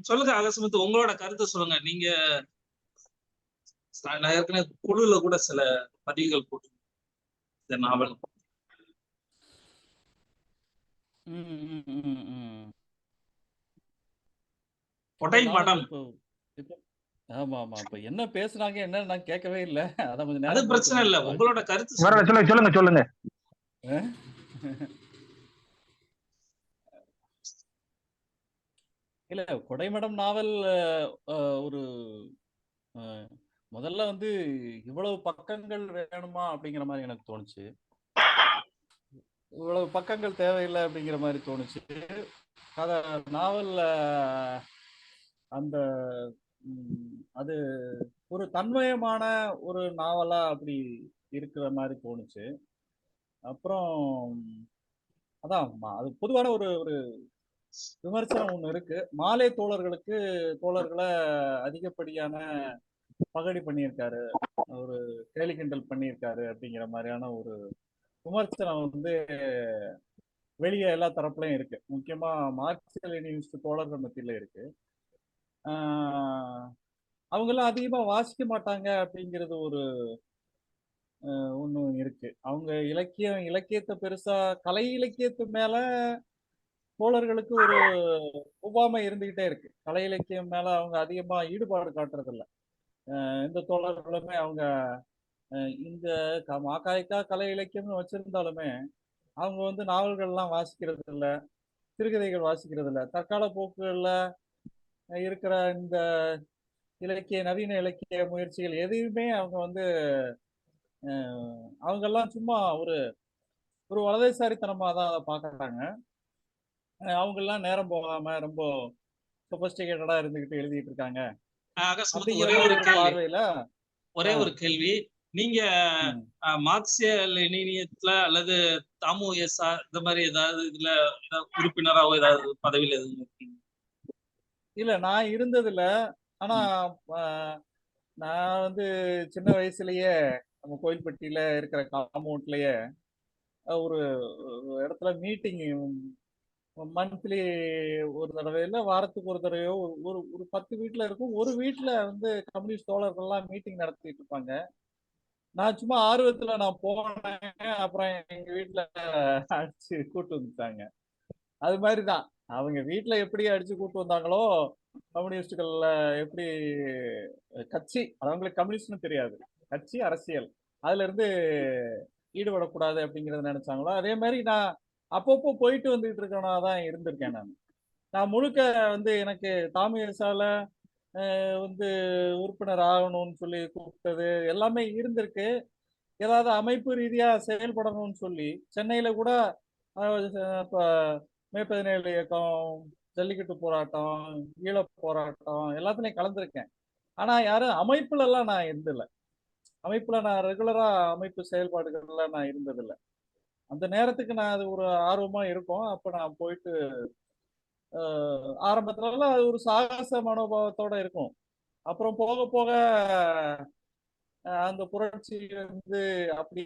சொல்லுங்க அகஸ்முத்து, உங்களோட கருத்து சொல்லுங்க. நீங்க நான் ஏற்கனவே குழுல கூட சில பதிவுகள் போட்டு இந்த நாவல். ம், ம், ம், ம். இந்த கொடை நாவல் மடம். இப்போ இப்போ ஆமா ஆமா. இப்ப என்ன பேசுனாங்க என்னன்னு நான் கேட்கவே இல்ல. அதான் கொஞ்சம் அது நேரம் போச்சு பிரச்சனை இல்ல, முடிச்சு உங்களோட வாசிக்கிறேன். கருத்து சொல்லுங்க சொல்லுங்க. சொல்லுங்க சொல்லுங்க. அஹ்? இல்ல கொடைமடம் நாவல் ஒரு அஹ், முதல்ல வந்து இவ்வளவு பக்கங்கள் வேணுமா அப்படிங்கிற மாதிரி எனக்கு தோணுச்சு. இவ்வளவு பக்கங்கள் தேவையில்லை அப்படிங்கிற மாதிரி தோணுச்சு. கதை நாவல்ல அந்த அது ஒரு தன்மயமான ஒரு நாவலா அப்படி இருக்கிற மாதிரி தோணுச்சு. அப்புறம் அதான் அது பொதுவான ஒரு ஒரு விமர்சனம் ஒண்ணு இருக்கு. மாலை தோழர்களை அதிகப்படியான பகடி பண்ணியிருக்காரு, ஒரு கேலி கிண்டல் பண்ணியிருக்காரு அப்படிங்கிற மாதிரியான ஒரு விமர்சனம் வந்து வெளியே எல்லா தரப்புலையும் இருக்கு. முக்கியமா மார்க்சிய லெனினிஸ்ட் தோழர்கள் மத்தியில இருக்கு. அவங்க எல்லாம் அதிகமா வாசிக்க மாட்டாங்க அப்படிங்கிறது ஒரு ஒண்ணு இருக்கு. அவங்க இலக்கியத்தை பெருசா கலை இலக்கியத்து மேல தோழர்களுக்கு ஒரு ஒவ்வாமை இருந்துகிட்டே இருக்கு. கலை இலக்கியம் மேல அவங்க அதிகமா ஈடுபாடு காட்டுறது இல்ல. எந்த தோழர்களுமே அவங்க இந்த மாக்காய்க்கா கலை இலக்கியம்னு வச்சிருந்தாலுமே அவங்க வந்து நாவல்கள்லாம் வாசிக்கிறது இல்ல, சிறுகதைகள் வாசிக்கிறது இல்ல. தற்கால போக்குகள்ல இருக்கிற இந்த நவீன இலக்கிய முயற்சிகள் எதையுமே அவங்க வந்து அவங்கெல்லாம் சும்மா ஒரு ஒரு வலதுசாரித்தனமா தான் அதை பார்க்கறாங்க. அவங்க எல்லாம் நேரம் போகாம ரொம்ப சொபஸ்டிகேட்டடா இருந்துகிட்டு எழுதிட்டு இருக்காங்க அகஸ்முத்து, அப்படிங்கிற மாதிரி ஒரு பார்வையில ஒரே ஒரு கேள்வி. நீங்க ம். மார்க்சிய லெனினியத்துல அல்லது தாமுஎஸ்ஆ இந்த மாதிரி ஏதாவது இதுல உறுப்பினராவோ ஏதாவது பதவியில எதுவும் இருக்கீங்க? இல்ல நான் இருந்ததுல, ஆனா நான் வந்து சின்ன வயசுலயே நம்ம கோயில்பட்டியில இருக்கிற காம்பவுண்ட்லயே ஒரு இடத்துல மீட்டிங் மந்த்லி ஒரு தடவை இல்ல வாரத்துக்கு ஒரு தடவையோ ஒரு ஒரு 10 வீட்டுல இருக்கும். ஒரு வீட்டுல வந்து கம்யூனிஸ்ட் தோழர்கள்லாம் மீட்டிங் நடத்திட்டு இருப்பாங்க. நான் சும்மா ஆர்வத்துல நான் போனேன். அப்புறம் எங்க வீட்டுல அடிச்சு கூட்டு வந்துட்டாங்க. அது மாதிரிதான் அவங்க வீட்டுல எப்படி அடிச்சு கூட்டு வந்தாங்களோ, கம்யூனிஸ்டுகள்ல எப்படி கட்சி அவங்களுக்கு கம்யூனிஸ்ட்னு தெரியாது, கட்சி அரசியல் அதுல இருந்து ஈடுபடக்கூடாது அப்படிங்கறத நினைச்சாங்களோ, அதே மாதிரி நான் அப்பப்போ போயிட்டு வந்துட்டு இருக்கேனா தான் இருந்திருக்கேன். நான் முழுக்க வந்து எனக்கு தாமியசால வந்து உறுப்பினர் ஆகணும்னு சொல்லி கூப்பிட்டது எல்லாமே இருந்திருக்கு. ஏதாவது அமைப்பு ரீதியா செயல்படணும்னு சொல்லி சென்னையில கூட இப்ப மே 17 இயக்கம், ஜல்லிக்கட்டு போராட்டம், ஈழ போராட்டம் எல்லாத்துலயும் கலந்துருக்கேன். ஆனா யாரும் அமைப்புல எல்லாம் நான் இருந்ததில்ல. அமைப்புல நான் ரெகுலரா அமைப்பு செயல்பாடுகள்ல நான் இருந்ததில்லை. அந்த நேரத்துக்கு நான் அது ஒரு ஆர்வமா இருக்கும். அப்ப நான் போயிட்டு ஆரம்பத்துல அது ஒரு சாகச மனோபாவத்தோட இருக்கும். அப்புறம் போக போக அந்த புரட்சி வந்து அப்படி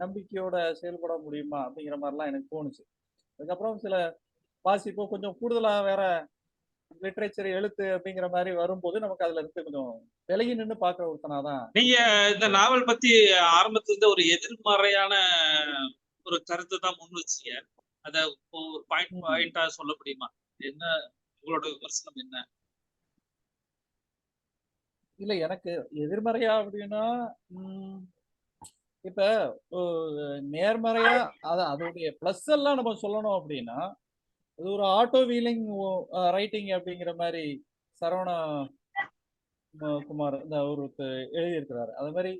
நம்பிக்கையோட செயல்பட முடியுமா அப்படிங்கிற மாதிரிலாம் எனக்கு தோணுச்சு. அதுக்கப்புறம் சில வாசிப்போ கொஞ்சம் கூடுதலா வேற லிட்ரேச்சர் எழுத்து அப்படிங்கிற மாதிரி வரும்போது நமக்கு அதுல இருந்து கொஞ்சம் விலகி நின்று பார்க்குற ஒருத்தனாதான். நீங்க இந்த நாவல் பத்தி ஆரம்பத்துல இருந்து ஒரு எதிர்மறையான ஒரு கருத்தை தான் முன் வச்சீங்க. அத ஒரு பாயிண்டா சொல்ல முடியுமா? என்ன உங்களோட விமர்சனம் என்ன? இல்ல எனக்கு எதிர்மறையா அப்படின்னா இப்ப நேர்மறையா அதோடைய பிளஸ் எல்லாம் நம்ம சொல்லணும் அப்படின்னா, இது ஒரு ஆட்டோ வீலிங் ரைட்டிங் அப்படிங்கிற மாதிரி சரவண குமார் இந்த ஒரு எழுதியிருக்கிறாரு. அது மாதிரி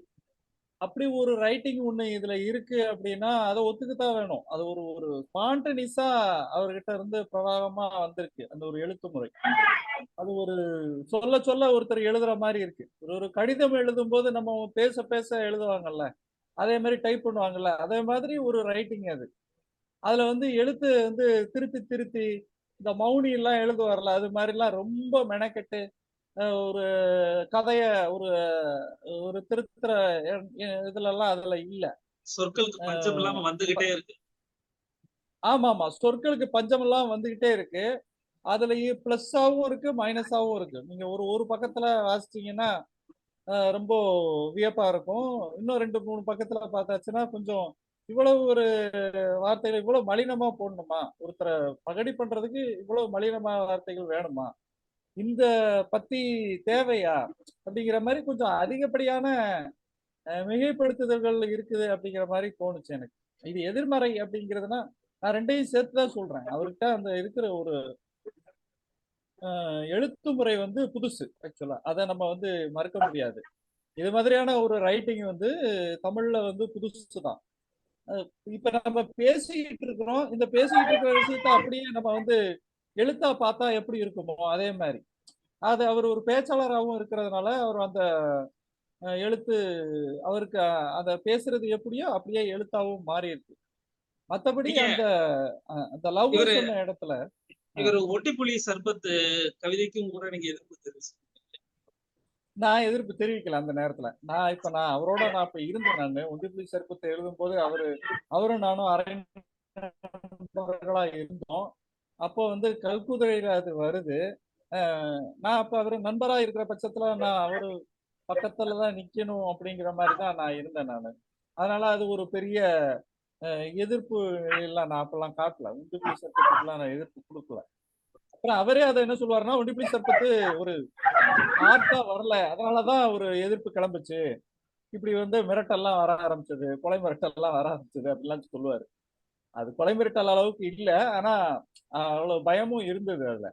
அப்படி ஒரு ரைட்டிங் ஒண்ணு இதுல இருக்கு அப்படின்னா அதை ஒத்துக்கத்தான் வேணும். அது ஒரு ஒரு ஸ்பான்டனிஸா அவர்கிட்ட இருந்து பிரவாகமா வந்திருக்கு அந்த ஒரு எழுத்து முறை. அது ஒரு சொல்ல சொல்ல ஒருத்தர் எழுதுற மாதிரி இருக்கு. ஒரு ஒரு கடிதம் எழுதும் போது நம்ம பேச பேச எழுதுவாங்கல்ல, அதே மாதிரி டைப் பண்ணுவாங்கல்ல, அதே மாதிரி ஒரு ரைட்டிங் அது. அதுல வந்து எழுத்து வந்து திருப்பி திருப்பி இந்த மௌனி எல்லாம் எழுதுவார்ல, அது மாதிரிலாம் ரொம்ப மெனக்கெட்டு ஒரு கதைய ஒரு ஒரு திருத்துற இதுல எல்லாம் அதுல இல்ல. சொற்களுக்கு பஞ்சம் இல்லாம வந்துகிட்டே இருக்கு. ஆமா ஆமா, சொற்களுக்கு பஞ்சம் எல்லாம் வந்துகிட்டே இருக்கு. அதுலயே பிளஸ்ஸாவும் இருக்கு, மைனஸாவும் இருக்கு. நீங்க ஒரு பக்கத்துல வாசிச்சீங்கன்னா ரொம்ப வியப்பா இருக்கும். இன்னும் 2, 3 பக்கத்துல பார்த்தாச்சுன்னா, கொஞ்சம் இவ்வளவு ஒரு வார்த்தைகள் இவ்வளவு மலினமா போடணுமா? ஒருத்தர பகடி பண்றதுக்கு இவ்வளவு மலினமான வார்த்தைகள் வேணுமா? இந்த பத்தி தேவையா? அப்படிங்கிற மாரி கொஞ்சம் அதிகப்படியான மிகைப்படுத்துதல்கள் இருக்குது அப்படிங்கிற மாரி தோணுச்சு எனக்கு. இது எதிர்மறை அப்படிங்கிறதுனா, நான் 2யும் சேர்த்து தான் சொல்றேன். அவர்கிட்ட அந்த இருக்கிற ஒரு எழுத்து முறை வந்து புதுசு ஆக்சுவலா. அத நம்ம வந்து மறுக்க முடியாது. இது மாதிரியான ஒரு ரைட்டிங் வந்து தமிழ்ல வந்து புதுசு தான். அ இப்ப நம்ம பேசிக்கிட்டு இருக்கிறோம். இந்த பேசிக்கிட்டு இருக்கிற விஷயத்த அப்படியே நம்ம வந்து எழுத்தா பார்த்தா எப்படி இருக்குமோ, அதே மாரி. அது அவர் ஒரு பேச்சாளராவும் இருக்கிறதுனால, அவர் அந்த எழுத்து அவருக்கு அத பேசுறது எப்படியோ, அப்படியே எழுத்தாவும் மாறியிருக்கு. மத்தபடி நீங்க அந்த லவ்வு இவரு சொன்ன இடத்துல அ இவரு ஒட்டிப்புலி சர்பத் கவிதைக்கும் கூட நீங்க எதிர்ப்பு தெரிவிச்சு. நான் எதிர்ப்பு தெரிவிக்கல அந்த நேரத்துல. நான் அவரோட இப்ப இருந்தேன் நானு. ஒண்டிப்புலி சர்பத்த எழுதும்போது அவரும் நானும் அரை நண்பர்களா இருந்தோம். அப்போ வந்து கல்குதிரையில அது வருது. அ நான் அப்ப அவரு நண்பரா இருக்கிற பட்சத்துல நான் அவரு பக்கத்துல தான் நிக்கணும் அப்படிங்கிற மாரி தான் நான் இருந்தேன் நானு. அதனால அது ஒரு பெரிய எதிர்ப்பு எல்லாம் நான் அப்பல்லாம் காட்டல. ஒண்டிப்புலி சர்பத்துக்குலாம் நான் எதிர்ப்பு குடுக்கல. அப்புறம் அவரே அத என்ன சொல்லுவாருன்னா, ஒண்டிப்புலி சர்பத்து ஒரு ஆர்ட்டா வரல. அதனால தான் ஒரு எதிர்ப்பு கிளம்புச்சு. இப்படி வந்து மிரட்டல்லாம் வர ஆரம்பிச்சது. கொலை மிரட்டல்லாம் வர ஆரம்பிச்சது அப்படிலாம் சொல்லுவாரு. அது கொலை மிரட்டல் அளவுக்கு இல்ல. ஆனா அவ்வளவு பயமும் இருந்தது அதுல.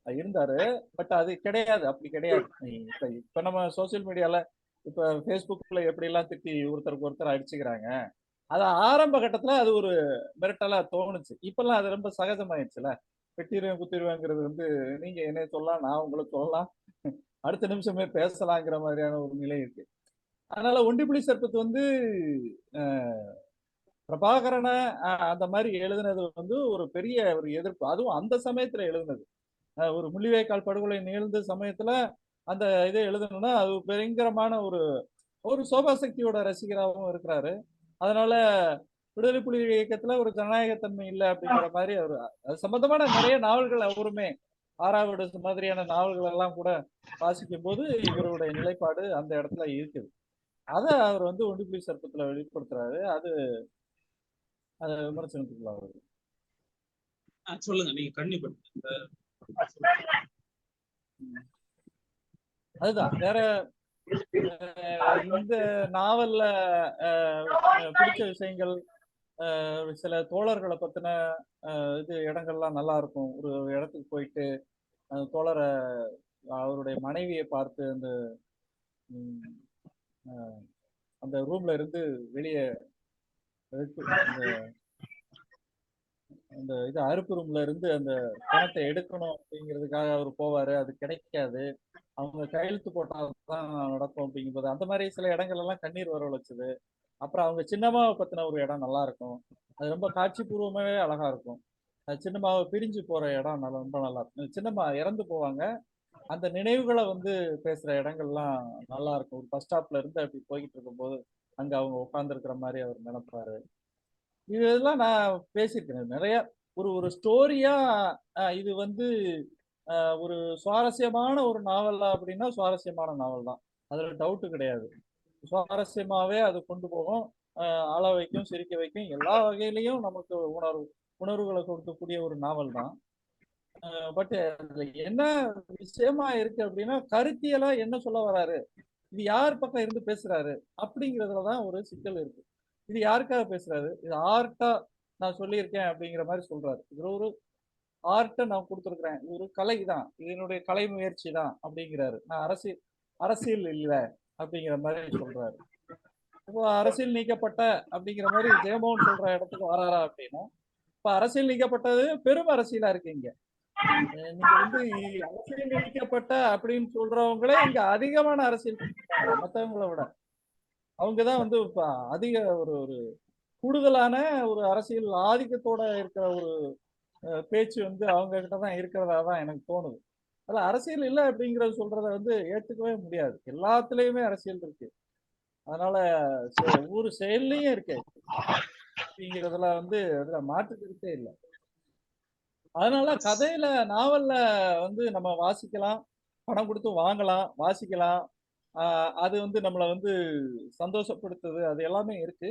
இருந்தாரு. பட் அது கிடையாது. அப்படி கிடையாது. இப்ப இப்ப நம்ம சோசியல் மீடியால இப்ப Facebookல எப்படிலாம் திட்டி ஒருத்தருக்கு ஒருத்தர் அடிச்சுக்கிறாங்க. அது ஆரம்ப கட்டத்துல அது ஒரு மிரட்டலா தோணுச்சு. இப்பல்லாம் அது ரொம்ப சகஜமாயிருச்சுல. வெட்டிருவேன், குத்திருவேங்கிறது வந்து நீங்க என்னைய சொல்லலாம், நான் உங்கள சொல்லலாம். அடுத்த நிமிஷமே பேசலாங்கிற மாதிரியான ஒரு நிலை இருக்கு. அதனால ஒண்டிப்புலி சர்பத் வந்து அ பிரபாகரன அந்த மாரி எழுதுனது வந்து ஒரு பெரிய ஒரு எதிர்ப்பு. அதுவும் அந்த சமயத்துல எழுதுனது. ஒரு முள்ளிவாய்க்கால் படுகொலை நிகழ்ந்த சமயத்துல அந்த இத எழுதணும்னா, அது பயங்கரமான ஒரு ஒரு சோபாசக்தியோட ரசிகராவும் இருக்கிறாரு. அதனால விடுதலை புலிகள் இயக்கத்துல ஒரு ஜனநாயகத்தன்மை இல்ல அப்படிங்கிற மாரி அவரு அது சம்பந்தமான நெறைய நாவல்கள் அவருமே ஆறாவடு மாதிரியான நாவல்கள் எல்லாம் கூட வாசிக்கும்போது இவருடைய நிலைப்பாடு அந்த இடத்துல இருக்குது. அத அவர் வந்து ஒண்டிப்புலி சர்ப்பத்துல வெளிப்படுத்துறாரு. அது விமர்சனத்துக்குள்ள வருது. சொல்லுங்க. நீங்க கன்டின்யூ பண்ணுங்க. ம். அதுதான். வேற இந்த நாவல்ல அ பிடிச்ச விஷயங்கள் சில தோழர்கள பத்தின இது இடங்கள்லாம் நல்லா இருக்கும். ஒரு இடத்துக்கு போயிட்டு அந்த தோழர அவருடைய மனைவிய பார்த்து ம், அ அந்த ரூம்ல இருந்து வெளிய அந்த அந்த இது அறுப்பு ரூம்ல இருந்து அந்த பிணத்த எடுக்கணும் அப்படிங்கிறதுக்காக அவரு போவாரு. அது கிடைக்காது. அவங்க கையெழுத்து போட்டா தான் நடக்கும் அப்படிங்கும்போது, அந்த மாரி சில இடங்கள் எல்லாம் கண்ணீர் வரவழைச்சது. அப்புறம் அவங்க சின்னம்மாவ பத்தின ஒரு இடம் நல்லா இருக்கும். அது ரொம்ப காட்சிப்பூர்வமாவே அழகா இருக்கும். சின்னம்மாவ பிரிஞ்சு போற இடம் ரொம்ப நல்லா இருக்கும். சின்னம்மா இறந்து போவாங்க. அந்த நினைவுகள வந்து பேசுற இடங்கள்லாம் நல்லா இருக்கும். ஒரு பஸ் ஸ்டாப்ல இருந்து அப்படி போய்க்கிட்டு இருக்கும்போது, அங்க அவங்க உட்கார்ந்திருக்கிற மாரி அவர் நெனப்பாரு. இதெல்லாம் நான் பேசியிருக்கேன். நெறைய ஒரு ஒரு ஸ்டோரியா இது வந்து ஒரு சுவாரஸ்யமான ஒரு நாவலா அப்படின்னா, சுவாரஸ்யமான நாவல் தான். அதுல டவுட் கிடையாது. சுவாரஸ்யமாவே அது கொண்டு போகும். அ அழ வைக்கும், சிரிக்க வைக்கும். எல்லா வகையிலயும் நமக்கு உணர்வுகள கொடுக்கக்கூடிய ஒரு நாவல் தான். பட் அதுல என்ன விஷயமா இருக்கு அப்படின்னா, கருத்தியலா என்ன சொல்ல வராரு? இது யார் பக்கம் இருந்து பேசுறாரு? அப்படிங்கிறதுல தான் ஒரு சிக்கல் இருக்கு. இது யாருக்காக பேசுறாரு? இது ஆர்ட்டா நான் சொல்லியிருக்கேன் அப்படிங்கிற மாரி சொல்றாரு. இதுல ஒரு ஆர்ட்ட நான் குடுத்துருக்கிறேன். இது ஒரு கலை தான். இது என்னுடைய கலை முயற்சி தான் அப்படிங்கிறாரு. நான் அரசியல் இல்ல அப்படிங்கிற மாரி சொல்றாரு. இப்போ அரசியல் நீக்கப்பட்ட அப்படிங்கிற மாரி ஜெயமோகன் சொல்ற இடத்துக்கு வராரா அப்படின்னா, இப்ப அரசியல் நீக்கப்பட்டது பெரும் அரசியலா இருக்கு இங்க. நீங்க வந்து அரசியல் நீக்கப்பட்ட அப்படின்னு சொல்றவங்களே இங்க அதிகமான அரசியல் பண்றாங்க மத்தவங்கள விட. அவங்க தான் வந்து இப்ப அதிக ஒரு ஒரு கூடுதலான ஒரு அரசியல் ஆதிக்கத்தோட இருக்கிற ஒரு பேச்சு வந்து அவங்க கிட்ட தான் இருக்கிறதா தான் எனக்கு தோணுது. அதுல அரசியல் இல்ல அப்படிங்கறத சொல்றத வந்து ஏத்துக்கவே முடியாது. எல்லாத்துலயுமே அரசியல் இருக்கு. அதனால ஒவ்வொரு செயல்லயும் இருக்கு அப்படிங்கிறதுல வந்து அதுல மாற்று கருத்தே இல்ல. அதனால கதையில, நாவல்ல வந்து நம்ம வாசிக்கலாம். பணம் குடுத்து வாங்கலாம், வாசிக்கலாம். அது வந்து நம்மள வந்து சந்தோஷப்படுத்துது. அது எல்லாமே இருக்கு.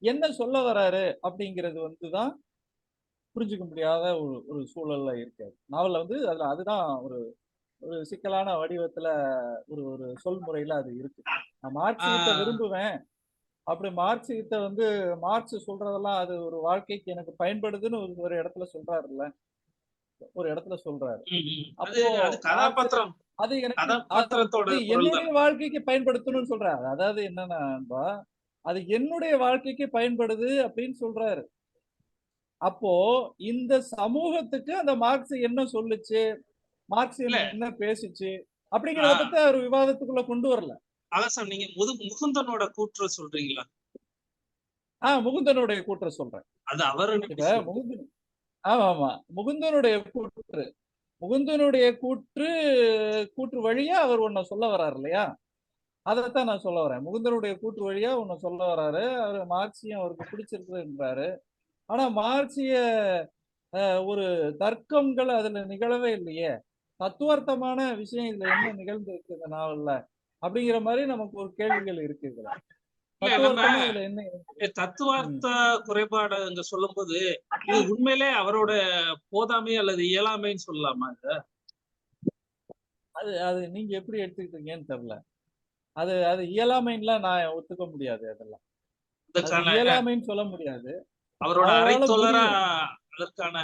என்ன சொல்ல வராரு அப்படிங்கிறது வந்து தான் புரிஞ்சுக்க முடியாத ஒரு ஒரு சூழல்ல இருக்கு. நாவல்ல வந்து அதுல அதுதான் ஒரு ஒரு சிக்கலான வடிவத்துல ஒரு ஒரு சொல்முறையில அது இருக்கு. நான் மார்க்சியத்த ஆஹ் விரும்புவேன். அப்படி மார்க்சியத்த வந்து மார்க்ஸ் சொல்றதெல்லாம் அது ஒரு வாழ்க்கைக்கு எனக்கு பயன்படுதுன்னு ஒரு ஒரு இடத்துல சொல்றாருல்ல. ஒரு இடத்துல சொல்றாரு. உம் உம். அது அப்போ அது மார்க்ஸ் கதாபாத்திரம், அது எனக்கு கதாபாத்திரத்தோட அது குரல் என்னுடைய தானே. வாழ்க்கைக்கு பயன்படுத்தணும்னு சொல்றாரு. அதாவது என்னன்னா நண்பா, அது என்னுடைய வாழ்க்கைக்கு பயன்படுது அப்படின்னு சொல்றாரு. அப்போ இந்த சமூகத்துக்கு அந்த மார்க்ஸ் என்ன சொல்லுச்சு? இல்ல, மார்க்சியம் என்ன பேசுச்சு? அப்படிங்கிறத ஆஹ் பத்தி அவர் விவாதத்துக்குள்ள கொண்டு வரல. அதான் நீங்க முகுந்தனோட கூற்று சொல்றீங்களா? முகுந்தனுடைய கூற்ற சொல்றேன். அது அவருன்னு எப்படி இப்ப சொல்றது? முகுந்தன் ஆமா. முகுந்தனுடைய கூற்று முகுந்தனுடைய கூற்று வழியா அவர் ஒண்ண சொல்ல வர்றாரு இல்லையா? அதத்தான் நான் சொல்ல வரேன். முகுந்தனுடைய கூற்று வழியா ஒண்ண சொல்ல வர்றாரு. அவரு மார்க்சியம் அவருக்கு பிடிச்சிருக்குன்றாரு. ஆனா மார்க்சிய ஒரு தர்க்கங்கள் அதுல நிகழவே இல்லையே! தத்துவார்த்தமான விஷயம் இதுல என்ன நிகழ்ந்திருக்கு இந்த நாவல்ல? அப்படிங்கிற மாரி நமக்கு ஒரு கேள்விகள் இருக்கு இதுல. இல்ல, நம்ம தத்துவார்த்தமா இதுல என்ன ம். தத்துவார்த்த குறைபாடு அங்க சொல்லும்போது இது உண்மையிலே அவரோட போதாமை அல்லது இயலாமைன்னு சொல்லலாமா இத? அது அது நீங்க எப்படி எடுத்துக்கிட்டீங்கன்னு தெரியல. அது அது இயலாமைன்னுலாம் நான் ஒத்துக்க முடியாது அதெல்லாம். அது அதற்கான இயலாமைன்னு சொல்ல முடியாது. அவரோட அவரால அறைத்தோழரா முடியும். அதற்கான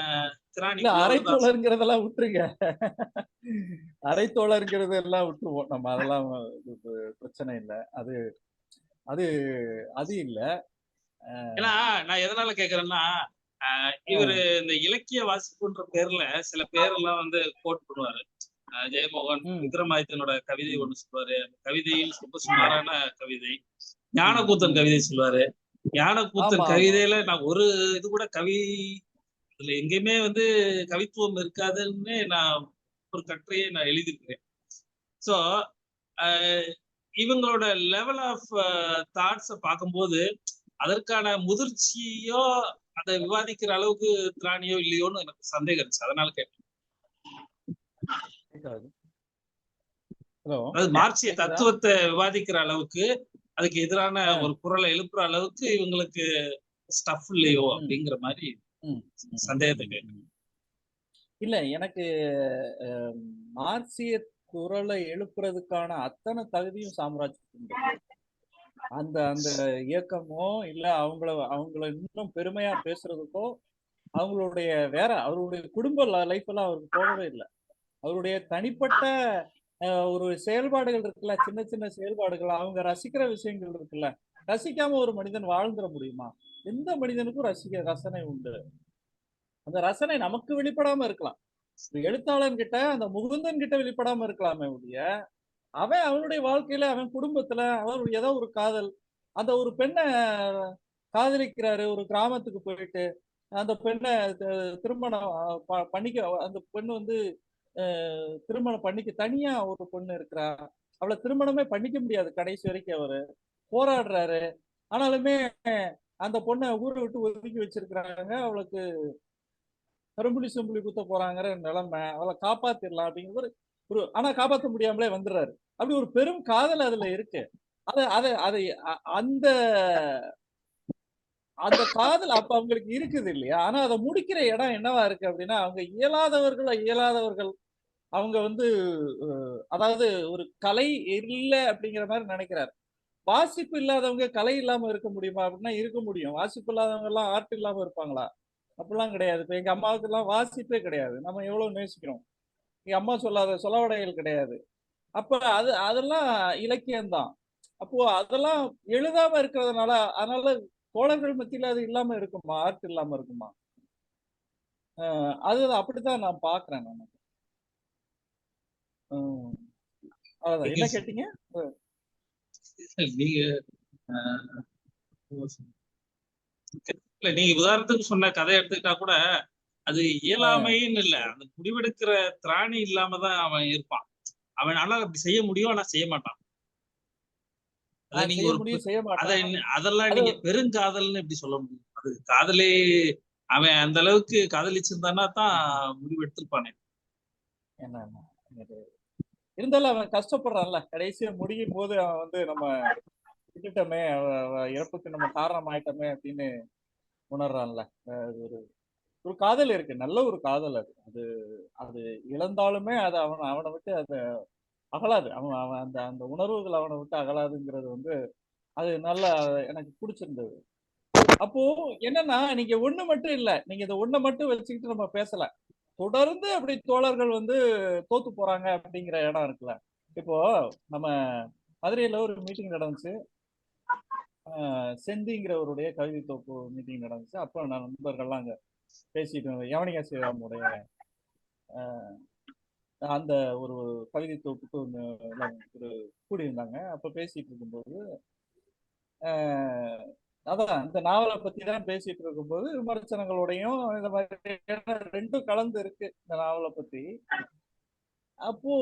திராணி இல்ல உள்ளவர் தான். அரைத்தோழர்ங்கிறதெல்லாம் விட்டுருங்க. அரைத்தோழர்ங்கிறது எல்லாம் விட்டுருவோம். நம்ம அதெல்லாம் இது பிரச்சனை இல்ல. அது அது அது இல்ல. ஏன்னா நான் எதனால கேக்குறேன்னா, இவரு அ, இந்த இலக்கிய வாசிப்புன்ற பேர்ல சில பேரெல்லாம் வந்து கோட் பண்ணுவாரு. ஜெயமோகன் ம், விக்ரமாதித்தனோட கவிதை ம், ஒண்ணு சொல்லுவாரு. அந்த கவிதையும் ரொம்ப ம், சுமாரான கவிதை. ம், ஞானக்கூத்தன் ம். கவிதை சொல்லுவாரு. ஆமா, ஞானக்கூத்தன் ஆமா, கவிதையில ஆமா. நான் ஒரு இது கூட அதுல எங்கேயுமே வந்து கவித்துவம் இருக்காதுன்னு நான் ஒரு கட்டுரையை நான் எழுதியிருக்கிறேன். சோ இவங்களோட லெவல் ஆஃப் தாட்ஸ பார்க்கும்போது அதற்கான முதிர்ச்சியோ அதை விவாதிக்கிற அளவுக்கு திராணியோ இல்லையோன்னு எனக்கு சந்தேகம் இருந்துச்சு. அதனால கேட்டேன். கேட்காது. ஹலோ, அதாவது மார்க்சிய கேக்குதா? தத்துவத்தை விவாதிக்கிற அளவுக்கு, அதுக்கு எதிரான அ, ஒரு குரலை எழுப்புற அளவுக்கு இவங்களுக்கு ஸ்டஃப் இல்லையோ ம், அப்படிங்கிற மாதிரி ம், ம், சந்தேகத்தை ம், கேட்டேன். ம். இல்ல எனக்கு அ மார்க்சிய குரலை எழுப்புறதுக்கான அத்தன தகுதியும் சாம்ராஜ்யத்துக்கு உண்டு. அந்த அந்த இயக்கமோ, இல்ல அவங்கள இன்னும் பெருமையா பேசுறதுக்கோ, அவங்களுடைய அவருடைய குடும்ப லைஃப் எல்லாம் அவருக்கு போகவே இல்ல. அவருடைய தனிப்பட்ட ஒரு செயல்பாடுகள் இருக்குல்ல, சின்ன சின்ன செயல்பாடுகள், அவங்க ரசிக்கிற விஷயங்கள் இருக்குல்ல, ரசிக்காம ஒரு மனிதன் வாழ்ந்துற முடியுமா? எந்த மனிதனுக்கும் ரசனை உண்டு. அந்த ரசனை நமக்கு வெளிப்படாம இருக்கலாம். ஒரு எழுத்தாளன் கிட்ட, அந்த முகுந்தன் கிட்ட வெளிப்படாம இருக்கலாமே ஒழிய, அவனுடைய வாழ்க்கையில, அவன் குடும்பத்துல, அவருடைய ஏதோ ஒரு காதல், அந்த ஒரு பெண்ண காதலிக்கிறாரு ஒரு கிராமத்துக்கு போயிட்டு, அந்த பெண்ண திருமணம் பண்ணிக்க அந்த பெண் வந்து திருமணம் பண்ணிக்க தனியா ஒரு பொண்ணு இருக்கிறா. அவள திருமணமே பண்ணிக்க முடியாது கடைசி வரைக்கும் அவரு. போராடுறாரு. ஆனாலுமே அந்த பொண்ண ஊர விட்டு ஒதுக்கி வச்சிருக்கிறாங்க. அவளுக்கு கரும்புலி செம்புலி குத்த போறாங்கிற நிலைமை. அவள காப்பாத்திரலாம் அப்படிங்கிற ஒரு ஒரு ஆனா காப்பாத்த முடியாமலே வந்துடுறாரு. அப்படி ஒரு பெரும் காதல் அதுல இருக்கு. அத அத அதை அந்த அந்த காதல் அப்ப அவங்களுக்கு இருக்குது இல்லையா? ஆனா அத முடிக்கிற இடம் என்னவா இருக்கு அப்படின்னா, அவங்க இயலாதவர்கள் அவங்க வந்து அதாவது ஒரு கலை இல்ல அப்படிங்கிற மாரி நெனைக்கிறாரு. வாசிப்பு இல்லாதவங்க கலை இல்லாம இருக்க முடியுமா? அப்படின்னா இருக்க முடியும். வாசிப்பு இல்லாதவங்க எல்லாம் ஆர்ட் இல்லாம இருப்பாங்களா? அப்படிலாம் கிடையாது. இப்ப எங்க அம்மாவுக்கெல்லாம் வாசிப்பே கிடையாது. நம்ம எவ்வளவு நேசிக்கிறோம். எங்க அம்மா சொல்லாத சொலவடைகள் கிடையாது. அப்ப அதெல்லாம் இலக்கியம் தான். அப்போ அதெல்லாம் எழுதாம இருக்கிறதுனால அதனால தோழர்கள் மத்தியில அது இல்லாம இருக்குமா? ஆர்ட் இல்லாம இருக்குமா? அது அப்படித்தான் நான் பார்க்கிறேன் நானு. ம். அவ்வளவுதான். நீங்க என்ன கேட்டீங்க? நீங்க இல்ல, நீங்க உதாரணத்துக்கு சொன்ன கதை எடுத்துக்கிட்டா கூட அது அ, இயலாமைன்னு இல்ல, அந்த முடிவெடுக்கிற திராணி இல்லாம தான் அவன் இருப்பான். அவனால அப்படி செய்ய முடியும், ஆனா செய்ய மாட்டான். அத நீங்க செய்ய ஒரு முடியும், செய்ய அத மாட்டான். அதெல்லாம் அது நீங்க பெருங்காதல்னு எப்படி சொல்ல முடியும்? அது காதலே அவன் அந்த அளவுக்கு காதலிச்சிருந்தானா தான் முடிவு எடுத்திருப்பானே. என்ன என்ன இது இருந்தாலும் அவன் கஷ்டப்படுறான்ல, கடைசியா முடியும் போது அவன் வந்து நம்ம விட்டுட்டோமே, இறப்புக்கு நம்ம காரணம் ஆயிட்டோமே அப்படின்னு உணர்றான்ல. அது ஒரு ஒரு காதல் இருக்கு, நல்ல ஒரு காதல் அது. அது அது இழந்தாலுமே அது அவனை விட்டு அது அகலாது. அவன் அவன் அந்த அந்த உணர்வுகள் அவனை விட்டு அகலாதுங்கிறது வந்து அது நல்லா எனக்கு பிடிச்சிருந்தது. அப்போ என்னன்னா, நீங்க ஒண்ணு மட்டும் இல்ல, நீங்க இதை ஒண்ணை மட்டும் வச்சுக்கிட்டு நம்ம பேசல. தொடர்ந்து அப்படி தோழர்கள் வந்து தோத்து போறாங்க அப்படிங்கிற இடம் இருக்குல்ல. இப்போ நம்ம மதுரையில ஒரு மீட்டிங் நடந்துச்சு. செந்திங்கிறவருடைய கவிதை தொகுப்பு மீட்டிங் நடந்துச்சு. அப்போ நான் நண்பர்கள்லாம் அங்க பேசிட்டு இருந்தோம். யவனிகா ஸ்ரீராமுடைய அந்த ஒரு கவிதை தொகுப்புக்கு எல்லாம் ஒரு கூடியிருந்தாங்க. அப்ப பேசிட்டு இருக்கும்போது அதான் இந்த நாவலை பத்தி தான் பேசிட்டு இருக்கும்போது விமர்சனங்களோடையும் இந்த மாதிரி ரெண்டும் கலந்து இருக்கு இந்த நாவலை பத்தி. அப்போ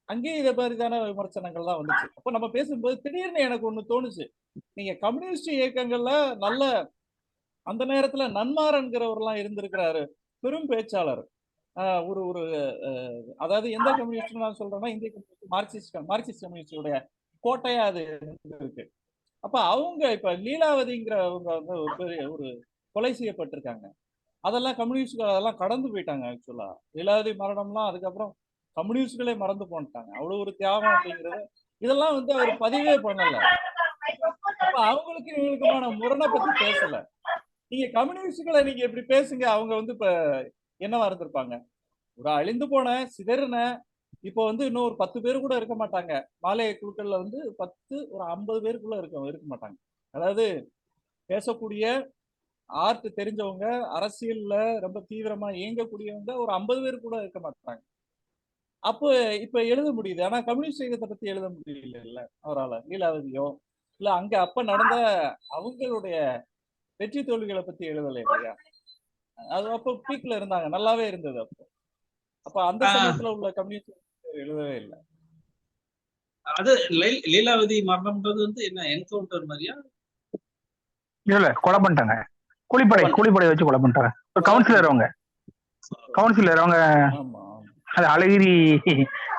அங்கேயும் இதை மாதிரிதான விமர்சனங்கள் தான் வந்துச்சு. அப்போ நம்ம பேசும்போது திடீர்னு எனக்கு ஒண்ணு தோணுச்சு. நீங்க கம்யூனிஸ்ட் இயக்கங்கள்ல நல்ல அந்த நேரத்துல நன்மாறன்கிறவர்லாம் இருந்திருக்கிறாரு, பெரும் பேச்சாளர். ஒரு ஒரு அதாவது எந்த கம்யூனிஸ்ட் நான் சொல்றேன்னா இந்திய கம்யூனிஸ்ட், மார்க்சிஸ்ட் கம்யூனிஸ்டுடைய கோட்டையா அது இருக்கு. அப்ப அவங்க இப்ப லீலாவதிங்கிறவங்க வந்து ஒரு பெரிய ஒரு கொலை செய்யப்பட்டிருக்காங்க. அதெல்லாம் கம்யூனிஸ்ட்கள் அதெல்லாம் கடந்து போயிட்டாங்க. ஆக்சுவலா லீலாவதி மரணம்லாம் அதுக்கப்புறம் கம்யூனிஸ்ட்களே மறந்து போட்டாங்க. அவ்வளவு ஒரு தியாகம் அப்படிங்கிறது இதெல்லாம் வந்து அவர் பதிவே பண்ணல. அப்ப அவங்களுக்கு இவங்களுக்குமான முரணை பத்தி பேசல. நீங்க கம்யூனிஸ்ட்களை நீங்க இப்படி பேசுங்க, அவங்க வந்து இப்ப என்னவா இருந்திருப்பாங்க? ஒரு அழிந்து போன சிதறின இப்போ வந்து இன்னும் ஒரு 10 பேர் கூட இருக்க மாட்டாங்க. மாலை குழுக்கள்ல வந்து 10 ஒரு 50 பேருக்குள்ள இருக்க மாட்டாங்க. அதாவது பேசக்கூடிய ஆர்ட் தெரிஞ்சவங்க, அரசியல்ல ரொம்ப தீவிரமா இயங்கக்கூடியவங்க ஒரு 50 பேர் கூட இருக்க மாட்டாங்க. அப்போ இப்ப எழுத முடியுது. ஆனா கம்யூனிஸ்ட் இயக்கத்தை பத்தி எழுத முடியல இல்ல அவரால. லீலாவதியோ இல்ல அங்க அப்ப நடந்த அவங்களுடைய வெற்றி தோல்விகளை பத்தி எழுதலை இல்லையா? அது அப்போ பீக்ல இருந்தாங்க, நல்லாவே இருந்தது அப்போ. அப்ப அந்த ஆஹ் சமயத்துல உள்ள கம்யூனிஸ்ட் எழுதவே இல்லை. அது லீலாவதி மரணம்ன்றது வந்து என்ன என்கவுண்டர் மாதிரியா? இல்ல கொலை பண்ணிட்டாங்க. கூலிப்படை வச்சு கொலை பண்ணிட்டாங்க. கவுன்சிலர் அவங்க ஆமா அது அழகிரி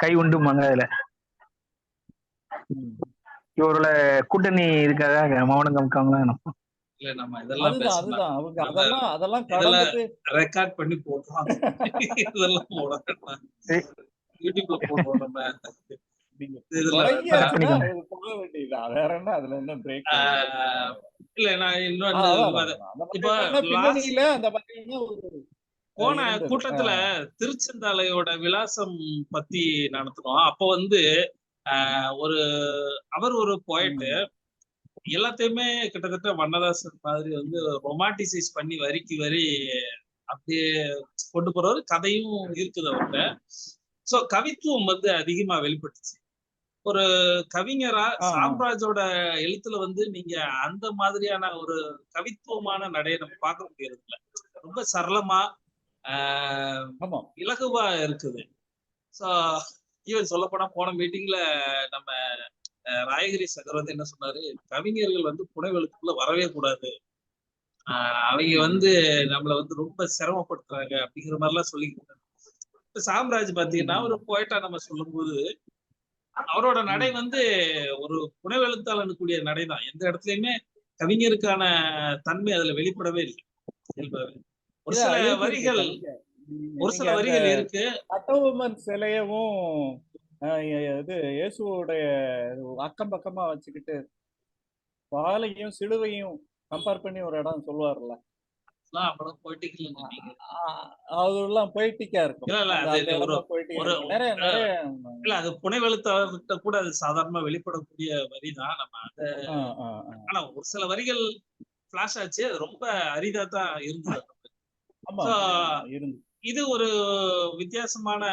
கை உண்டுமாங்க. அதுல இவரோட கூட்டணி இருக்காத மௌனம் காமிக்காங்களா? இல்ல நம்ம இதெல்லாம் அதுதான் பேசலாம். அதுதான் அவங்க நம்ம அதெல்லாம் இதெல்லாம் கடந்துட்டு ரெக்கார்ட் பண்ணி போடுறோம். இதெல்லாம் போடணும். யூடியூப்ல போடுறோம் நம்ம. நீங்க இதுல தொடங்கியாச்சுன்னா அது போக வேண்டியதுதான். வேற என்ன அதுல என்ன பிரேக்? இல்ல நான் இன்னொன்னு இப்ப பின்னணியில அந்த மாதிரியான ஒரு போன இருந்தது. கூட்டத்துல திருச்செந்தாலையோட விலாசம் பத்தி நடத்தினோம். அப்ப வந்து ஒரு அவர் ஒரு போயிட்டு எல்லாத்தையுமே கிட்டத்தட்ட வண்ணதாசன் மாதிரி வந்து ரொமான்டிசைஸ் பண்ணி வரிக்கு வரி அப்படியே கொண்டு போறவர். கதையும் இருக்குது அவர்கிட்ட. சோ கவித்துவம் வந்து அதிகமா வெளிப்பட்டுச்சு. ஒரு கவிஞரா சாம்ராஜோட எழுத்துல வந்து நீங்க அந்த மாதிரியான ஒரு கவித்துவமான நடையை நம்ம பார்க்க முடியறது இல்ல. ரொம்ப சரளமா இலகுவா இருக்குது. சோ ஈவன் சொல்ல போனா போன மீட்டிங்ல நம்ம ராயகிரி சகர் வந்து என்ன சொன்னாரு, கவிஞர்கள் வந்து புனைவெழுத்துக்குள்ள வரவே கூடாது, அவங்க வந்து நம்மள வந்து ரொம்ப சிரமப்படுத்துறாங்க அப்படிங்கிற மாதிரி எல்லாம் சொல்லிக்கிட்டாங்க. சாம்ராஜ் பாத்தீங்கன்னா ஒரு போயிட்டா நம்ம சொல்லும் போது அவரோட நடை வந்து ஒரு புனைவெழுத்தாளனுக்குரிய நடைதான். எந்த இடத்துலயுமே கவிஞருக்கான தன்மை அதுல வெளிப்படவே இல்லை. ஒரு சில வரிகள் இருக்கு. கட்டபொம்மன் சிலையவும் இது இயேசுவோடைய அக்கம் பக்கமா வச்சுக்கிட்டு பாலையும் சிலுவையும் கம்பேர் பண்ணி ஒரு இடம் சொல்லுவார்ல, அதெல்லாம் பொய்டிக்கா இருக்கும். அது புனைவெழுத்தாளர்கிட்ட கூட அது சாதாரணமா வெளிப்படக்கூடிய வரிதான். நம்ம அதை ஆனா ஒரு சில வரிகள் பிளாஷ் ஆச்சு, அது ரொம்ப அரிதா தான் இருந்தது. இது ஒரு வித்தியாசமான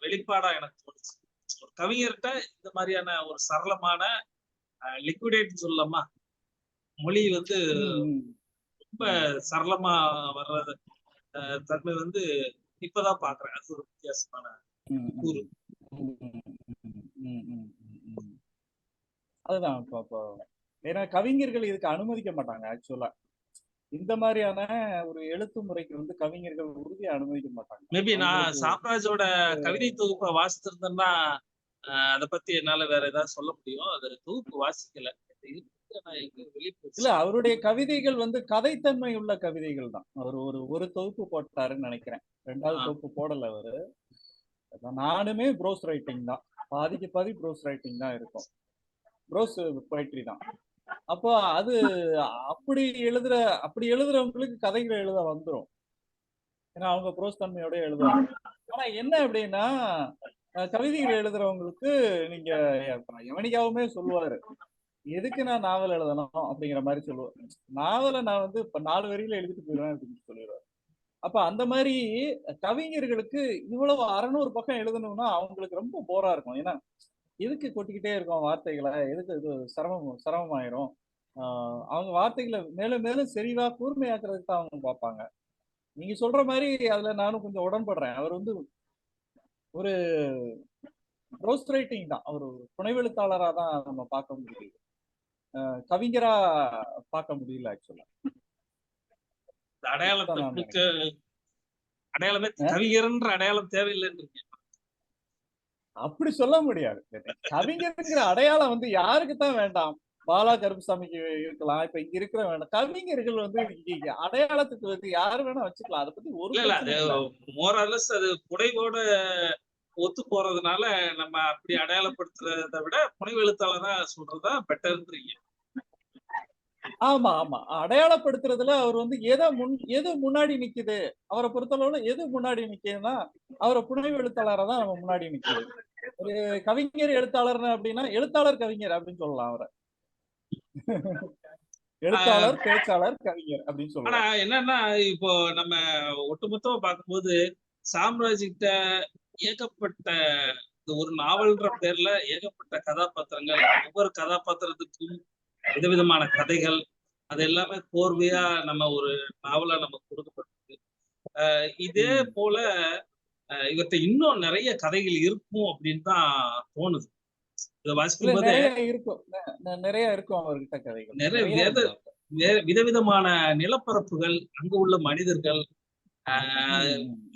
வெளிப்பாடா எனக்கு தோணுச்சு. ஒரு கவிஞர்கிட்ட இந்த மாதிரியான ஒரு சரளமான லிக்விடேட் சொல்லலாமா, மொழி வந்து ரொம்ப சரளமா வர்றது தன்மை வந்து இப்பதான் பாக்குறேன். அது ஒரு வித்தியாசமான கூறு. அதுதான் ஏன்னா கவிஞர்கள் இதுக்கு அனுமதிக்க மாட்டாங்க ஆக்சுவலா. இந்த மாதிரியான ஒரு எழுத்து முறைக்கு வந்து கவிஞர்கள் உறுதியை அனுமதிக்க மாட்டாங்க. மேபி நான் அவங்களுக்கு சாம்ராஜோட கவிதை தொகுப்பை வாசித்திருந்தேன்னா அதை பத்தி என்னால வேற ஏதாவது சொல்ல முடியும். அது தொகுப்பு வாசிக்கல. நான் எங்க இல்ல, வெளியே அவருடைய கவிதைகள் வந்து கதைத்தன்மை உள்ள கவிதைகள் தான். அவர் ஒரு தொகுப்பு போட்டாருன்னு நினைக்கிறேன். 2வது தொகுப்பு போடல அவரு. நானுமே ப்ரோஸ் ரைட்டிங் தான், பாதிக்கு பாதி ப்ரோஸ் ரைட்டிங் தான் இருக்கும், ப்ரோஸ் பொயட்ரி தான். அப்போ அது அப்படி எழுதுறவங்களுக்கு கதைகள் எழுத வந்துரும். ஏன்னா அவங்க ப்ரோஸ் தன்மையோட எழுதுவாங்க. ஆனா என்ன அப்படின்னா, கவிதைகள் எழுதுறவங்களுக்கு நீங்க யவனிகாவுமே சொல்லுவாரு, எதுக்கு நான் நாவல் எழுதணும் அப்படிங்கிற மாதிரி சொல்லுவார். நாவலை நான் வந்து இப்ப 4 வரியில எழுதிட்டு போயிடுவேன் அப்படின்னு சொல்லிடுவார். அப்ப அந்த மாதிரி கவிஞர்களுக்கு இவ்வளவு 600 பக்கம் எழுதணும்னா அவங்களுக்கு ரொம்ப போரா இருக்கும். ஏன்னா எதுக்கு கொட்டிக்கிட்டே இருக்கும் வார்த்தைகளை, எதுக்கு இது சிரமமாயிரும். அவங்க வார்த்தைகளை மேலும் மேலும் செறிவா கூர்மையாக்குறதுக்கு தான் அவங்க பார்ப்பாங்க. நீங்க சொல்ற மாதிரி அதுல நானும் கொஞ்சம் உடன்படுறேன். அவர் வந்து ஒரு ப்ரோஸ் ரைட்டிங் தான், அவர் புனைவெழுத்தாளரா தான் நம்ம பார்க்க முடியுது, கவிஞரா பார்க்க முடியல ஆக்சுவலா. அடையாளத்துக்கு அடையாளமே கவிஞர்ன்ற அடையாளம் தேவையில்லைன்னு அப்படி சொல்ல முடியாது. கவிஞர்ங்கிற அடையாளம் வந்து யாருக்கு தான் வேண்டாம்? பாலா கருப்புசாமிக்கு இருக்கலாம், இப்ப இங்க இருக்கிற வேண்டாம். கவிஞர்கள் வந்து அடையாளத்துக்கு வந்து யாரு வேணா வச்சுக்கலாம். அதை பத்தி ஒரு மோரலஸ் அது புனைவோட ஒத்து போறதுனால நம்ம அப்படி அடையாளப்படுத்துறதை விட புனைவெழுத்தாளரா சொல்றதா பெட்டர்ன்றீங்க. ஆமா ஆமா, அடையாளப்படுத்துறதுல அவர் வந்து எது முன்னாடி நிக்குது, அவரை பொறுத்தளவுல எது முன்னாடி நிக்குதுன்னா அவரை புனைவெழுத்தாளரை தான் நம்ம முன்னாடி நிக்குது. ஒரு கவிஞர் எழுத்தாளர் அப்படின்னா எழுத்தாளர் கவிஞர் அப்படின்னு சொல்லலாம் அவரை. எழுத்தாளர், பேச்சாளர், கவிஞர் அப்படின்னு சொல்லலாம். ஆனா என்னன்னா இப்போ நம்ம ஒட்டுமொத்தமா பார்க்கும்போது சாம்ராஜ் கிட்ட ஏகப்பட்ட ஒரு நாவல்ன்ற பேர்ல ஏகப்பட்ட கதாபாத்திரங்கள், ஒவ்வொரு கதாபாத்திரத்துக்கும் விதவிதமான கதைகள், அது எல்லாமே கோர்வையா நம்ம ஒரு நாவலா நமக்கு கொடுக்கப்பட்டிருக்கு. இதே போல இவர்கிட்ட இன்னும் நிறைய கதைகள் இருக்கும் அப்படின்னு தான் தோணுது. இதை வாசிக்கும் போது நிறைய இருக்கும் அவர்கிட்ட கதைகள், நிறைய விதவிதமான நிலப்பரப்புகள், அங்க உள்ள மனிதர்கள்,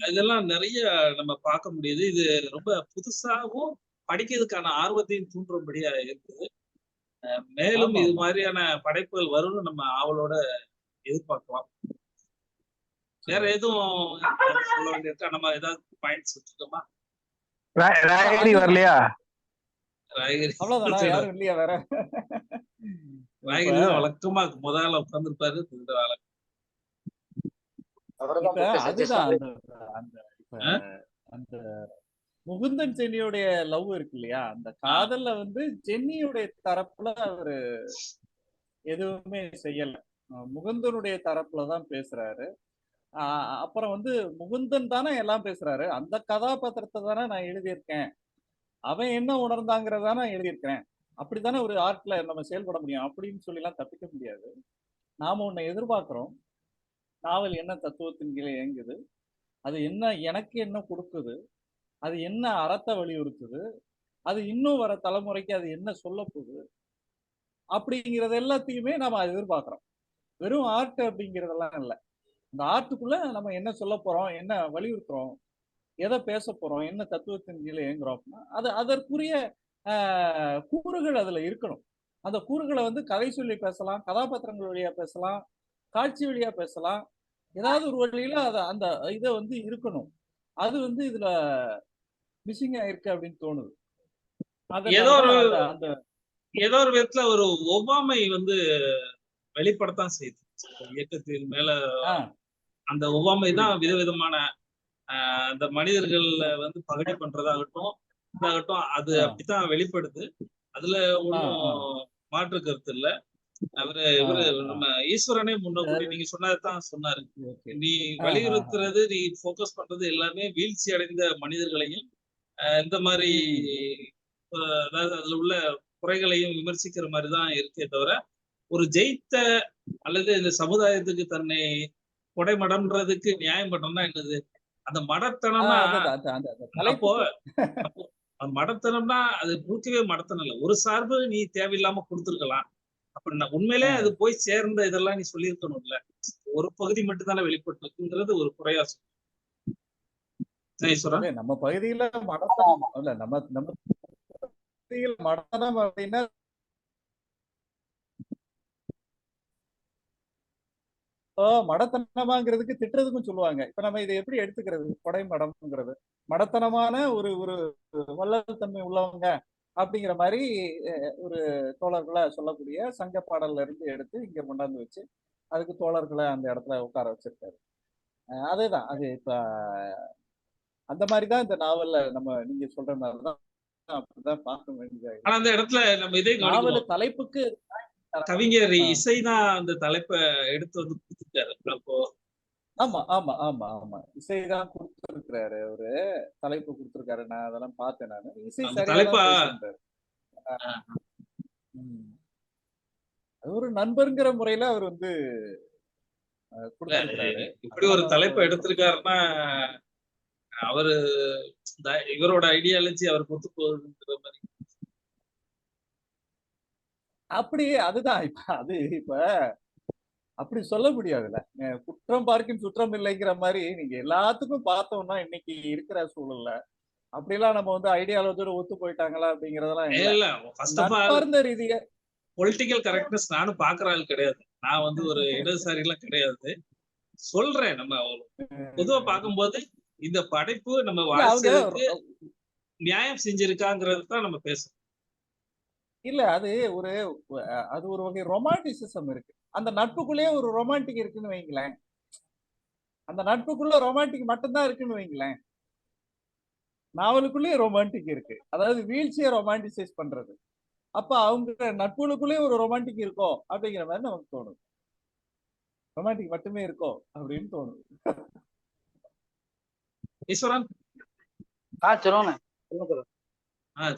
இதெல்லாம் நிறைய நம்ம பார்க்க முடியுது. இது ரொம்ப புதுசாகவும் படிக்கிறதுக்கான ஆர்வத்தையும் தூண்டும்படியா இருக்குது. மேலும் இது மாதிரியான படைப்புகள் வரும்னு நம்ம ஆவலோட எதிர்பார்க்கலாம். வேற எதுவும் சொல்ல வேண்டியிருக்கா? நம்ம ஏதாவது பாயிண்ட்ஸ் வச்சுக்கோமா? ராயகிரி வரலையா? யாரும் இல்லையா வேற? ராயகிரி தான் வழக்கமா முதல்ல உட்கார்ந்துருப்பாரு. அதுதான் அந்த முகுந்தன் ஜென்னியுடைய லவ் இருக்கு இல்லையா, அந்த காதல்ல வந்து ஜென்னியுடைய தரப்புல அவரு எதுவுமே செய்யல, முகுந்தனுடைய தரப்புலதான் பேசுறாரு. அப்புறம் வந்து முகுந்தன் தானே எல்லாம் பேசுறாரு, அந்த கதாபாத்திரத்தை தானே நான் எழுதியிருக்கேன், அவன் என்ன உணர்ந்தாங்கிறதானே எழுதியிருக்கேன், அப்படித்தானே ஒரு ஆர்ட்ல நம்ம செயல்பட முடியும் அப்படின்னு சொல்லி எல்லாம் தப்பிக்க முடியாது. நாம ஒண்ணு எதிர்பார்க்கிறோம், நாவல் என்ன தத்துவத்தின் கீழே இயங்குது, அது என்ன எனக்கு என்ன கொடுக்குது, அது என்ன அறத்தை வலியுறுத்துது, அது இன்னும் வர தலைமுறைக்கு அது என்ன சொல்ல போகுது, அப்படிங்கிறது எல்லாத்தையுமே நம்ம எதிர்பார்க்கிறோம். வெறும் ஆர்ட் அப்படிங்கிறதெல்லாம் இல்லை. இந்த ஆர்ட்டுக்குள்ள நம்ம என்ன சொல்ல போறோம், என்ன வலியுறுத்துறோம், எதை பேச போறோம், என்ன தத்துவத்தின் கீழே இயங்குறோம் அப்படின்னா அது அதற்குரிய கூறுகள் அதுல இருக்கணும். அந்த கூறுகளை வந்து கதை சொல்லி பேசலாம், கதாபாத்திரங்கள் வழியா பேசலாம், காட்சி வழியா பேசலாம், ஏதாவது ஒரு வழியில அந்த இதை வந்து இருக்கணும். அது வந்து இதுல மிஸ்ஸிங் ஆயிருக்கு அப்படின்னு தோணுது. ஏதோ ஒரு விதத்துல ஒரு ஒவ்வாமை வந்து வெளிப்படத்தான் செய்யுது இயக்கத்தின் மேல. அந்த ஒவ்வாமை தான் விதவிதமான அந்த மனிதர்கள் வந்து பகடி பண்றதாகட்டும் இதாகட்டும் அது அப்படித்தான் வெளிப்படுது. அதுல ஒன்றும் மாற்று கருத்து இல்ல. இவரு நம்ம ஈஸ்வரனே முன்னோடி நீங்க சொன்னதான் சொன்னாரு. நீ வலியுறுத்துறது, நீ போக்கஸ் பண்றது எல்லாமே வீழ்ச்சி அடைந்த மனிதர்களையும் இந்த மாதிரி அதாவது அதுல உள்ள குறைகளையும் விமர்சிக்கிற மாதிரிதான் இருக்கே தவிர ஒரு ஜெயித்த அல்லது இந்த சமுதாயத்துக்கு தன்னை கொடைமடம்ன்றதுக்கு நியாயம் பண்றோம்னா என்னது? அந்த மடத்தனம்னா அப்போ மடத்தனம்னா அது நூற்றவே மடத்தனம் இல்லை. ஒரு சார்பு நீ தேவையில்லாம கொடுத்துருக்கலாம். அப்ப உண்மையிலே அது போய் சேர்ந்த இதெல்லாம் நீ சொல்லியிருக்கணும்ல. ஒரு பகுதி மட்டும் தானே வெளிப்பட்டிருக்குங்கிறது ஒரு குறையா ஈஸ்வரன். நம்ம பகுதியில மடத்தனம் இல்ல, நம்ம நம்ம பகுதியில் மடத்தனம் அப்படின்னா மடத்தனமாங்கிறதுக்கு திட்டுறதுக்கும் சொல்லுவாங்க. இப்ப நம்ம இதை எப்படி எடுத்துக்கிறது? கொடை மடம்ங்கிறது மடத்தனமான ஒரு ஒரு வள்ளல் தன்மை உள்ளவங்க அப்படிங்கிற மாதிரி ஒரு தோழர்களை சொல்லக்கூடிய சங்க பாடல்ல இருந்து எடுத்து இங்க கொண்டாந்து வச்சு அதுக்கு தோழர்களை அந்த இடத்துல உட்கார வச்சிருக்காரு. அதேதான் அது இப்ப அந்த மாதிரிதான் இந்த நாவல்ல நம்ம நீங்க சொல்ற மாதிரிதான் அப்படிதான் பார்க்க வேண்டியது. ஆனா அந்த இடத்துல நம்ம இதே நாவல் தலைப்புக்கு கவிஞர் இசைதான் அந்த தலைப்பை எடுத்து வந்து கொடுத்துட்டாரு. அப்போ ஆமா ஆமா ஆமா ஆமா இசைதான் கொடுத்திருக்கிறாரு, அவரு தலைப்பு கொடுத்திருக்காரு. நான் அதெல்லாம் பார்த்தேன். நானு இசை தலைப்பா ஒரு நண்பர்ங்கிற முறையில அவர் வந்து கொடுத்திருக்கிறாரு. இப்படி ஒரு தலைப்பை எடுத்திருக்காருன்னா அவரு இவரோட ஐடியாலஜி அவருக்கு ஒத்து போகுதுங்கிற மாதிரி. அப்படி அதுதான் இப்ப அது இப்ப அப்படி சொல்ல முடியாதுல்ல. குற்றம் பார்க்கும் சுற்றம் இல்லைங்கிற மாதிரி நீங்க எல்லாத்துக்கும் பார்த்தோம்னா இன்னைக்கு இருக்கிற சூழல்ல அப்படிலாம் நம்ம வந்து ஐடியாலஜியோட ஒத்து போயிட்டாங்களா அப்படிங்கறதெல்லாம் இல்ல. ஃபர்ஸ்ட் ஆஃப் ஆல் ரீதியா பொலிட்டிக்கல் கரெக்ட்னஸ் நானும் பாக்குற ஆள் கிடையாது. நான் வந்து ஒரு இடதுசாரி எல்லாம் கிடையாது. சொல்றேன், நம்ம பொதுவா பார்க்கும்போது இந்த படைப்பு நம்ம வாழ்க்கைக்கு நியாயம் செஞ்சிருக்காங்கிறது தான் நம்ம பேசுறோம். இல்ல அது ஒரு வகை ரொமான்டிசிசம் இருக்கு. அந்த நட்புக்குள்ளேயே ஒரு ரொமான்டிக் இருக்குன்னு வைங்களேன். அந்த நட்புக்குள்ள ரொமான்டிக் மட்டும்தான் இருக்குன்னு வைங்களேன். நாவலுக்குள்ளேயே ரொமான்டிக் இருக்கு. அதாவது வீழ்ச்சியை ரொமான்டிசைஸ் பண்றது. அப்ப அவங்க நட்புகளுக்குள்ளேயே ஒரு ரொமான்டிக் இருக்கோ அப்படிங்கிற மாதிரி நமக்கு தோணுது. ரொமான்டிக் மட்டுமே இருக்கோ அப்படின்னு தோணுது. ஈஸ்வரன்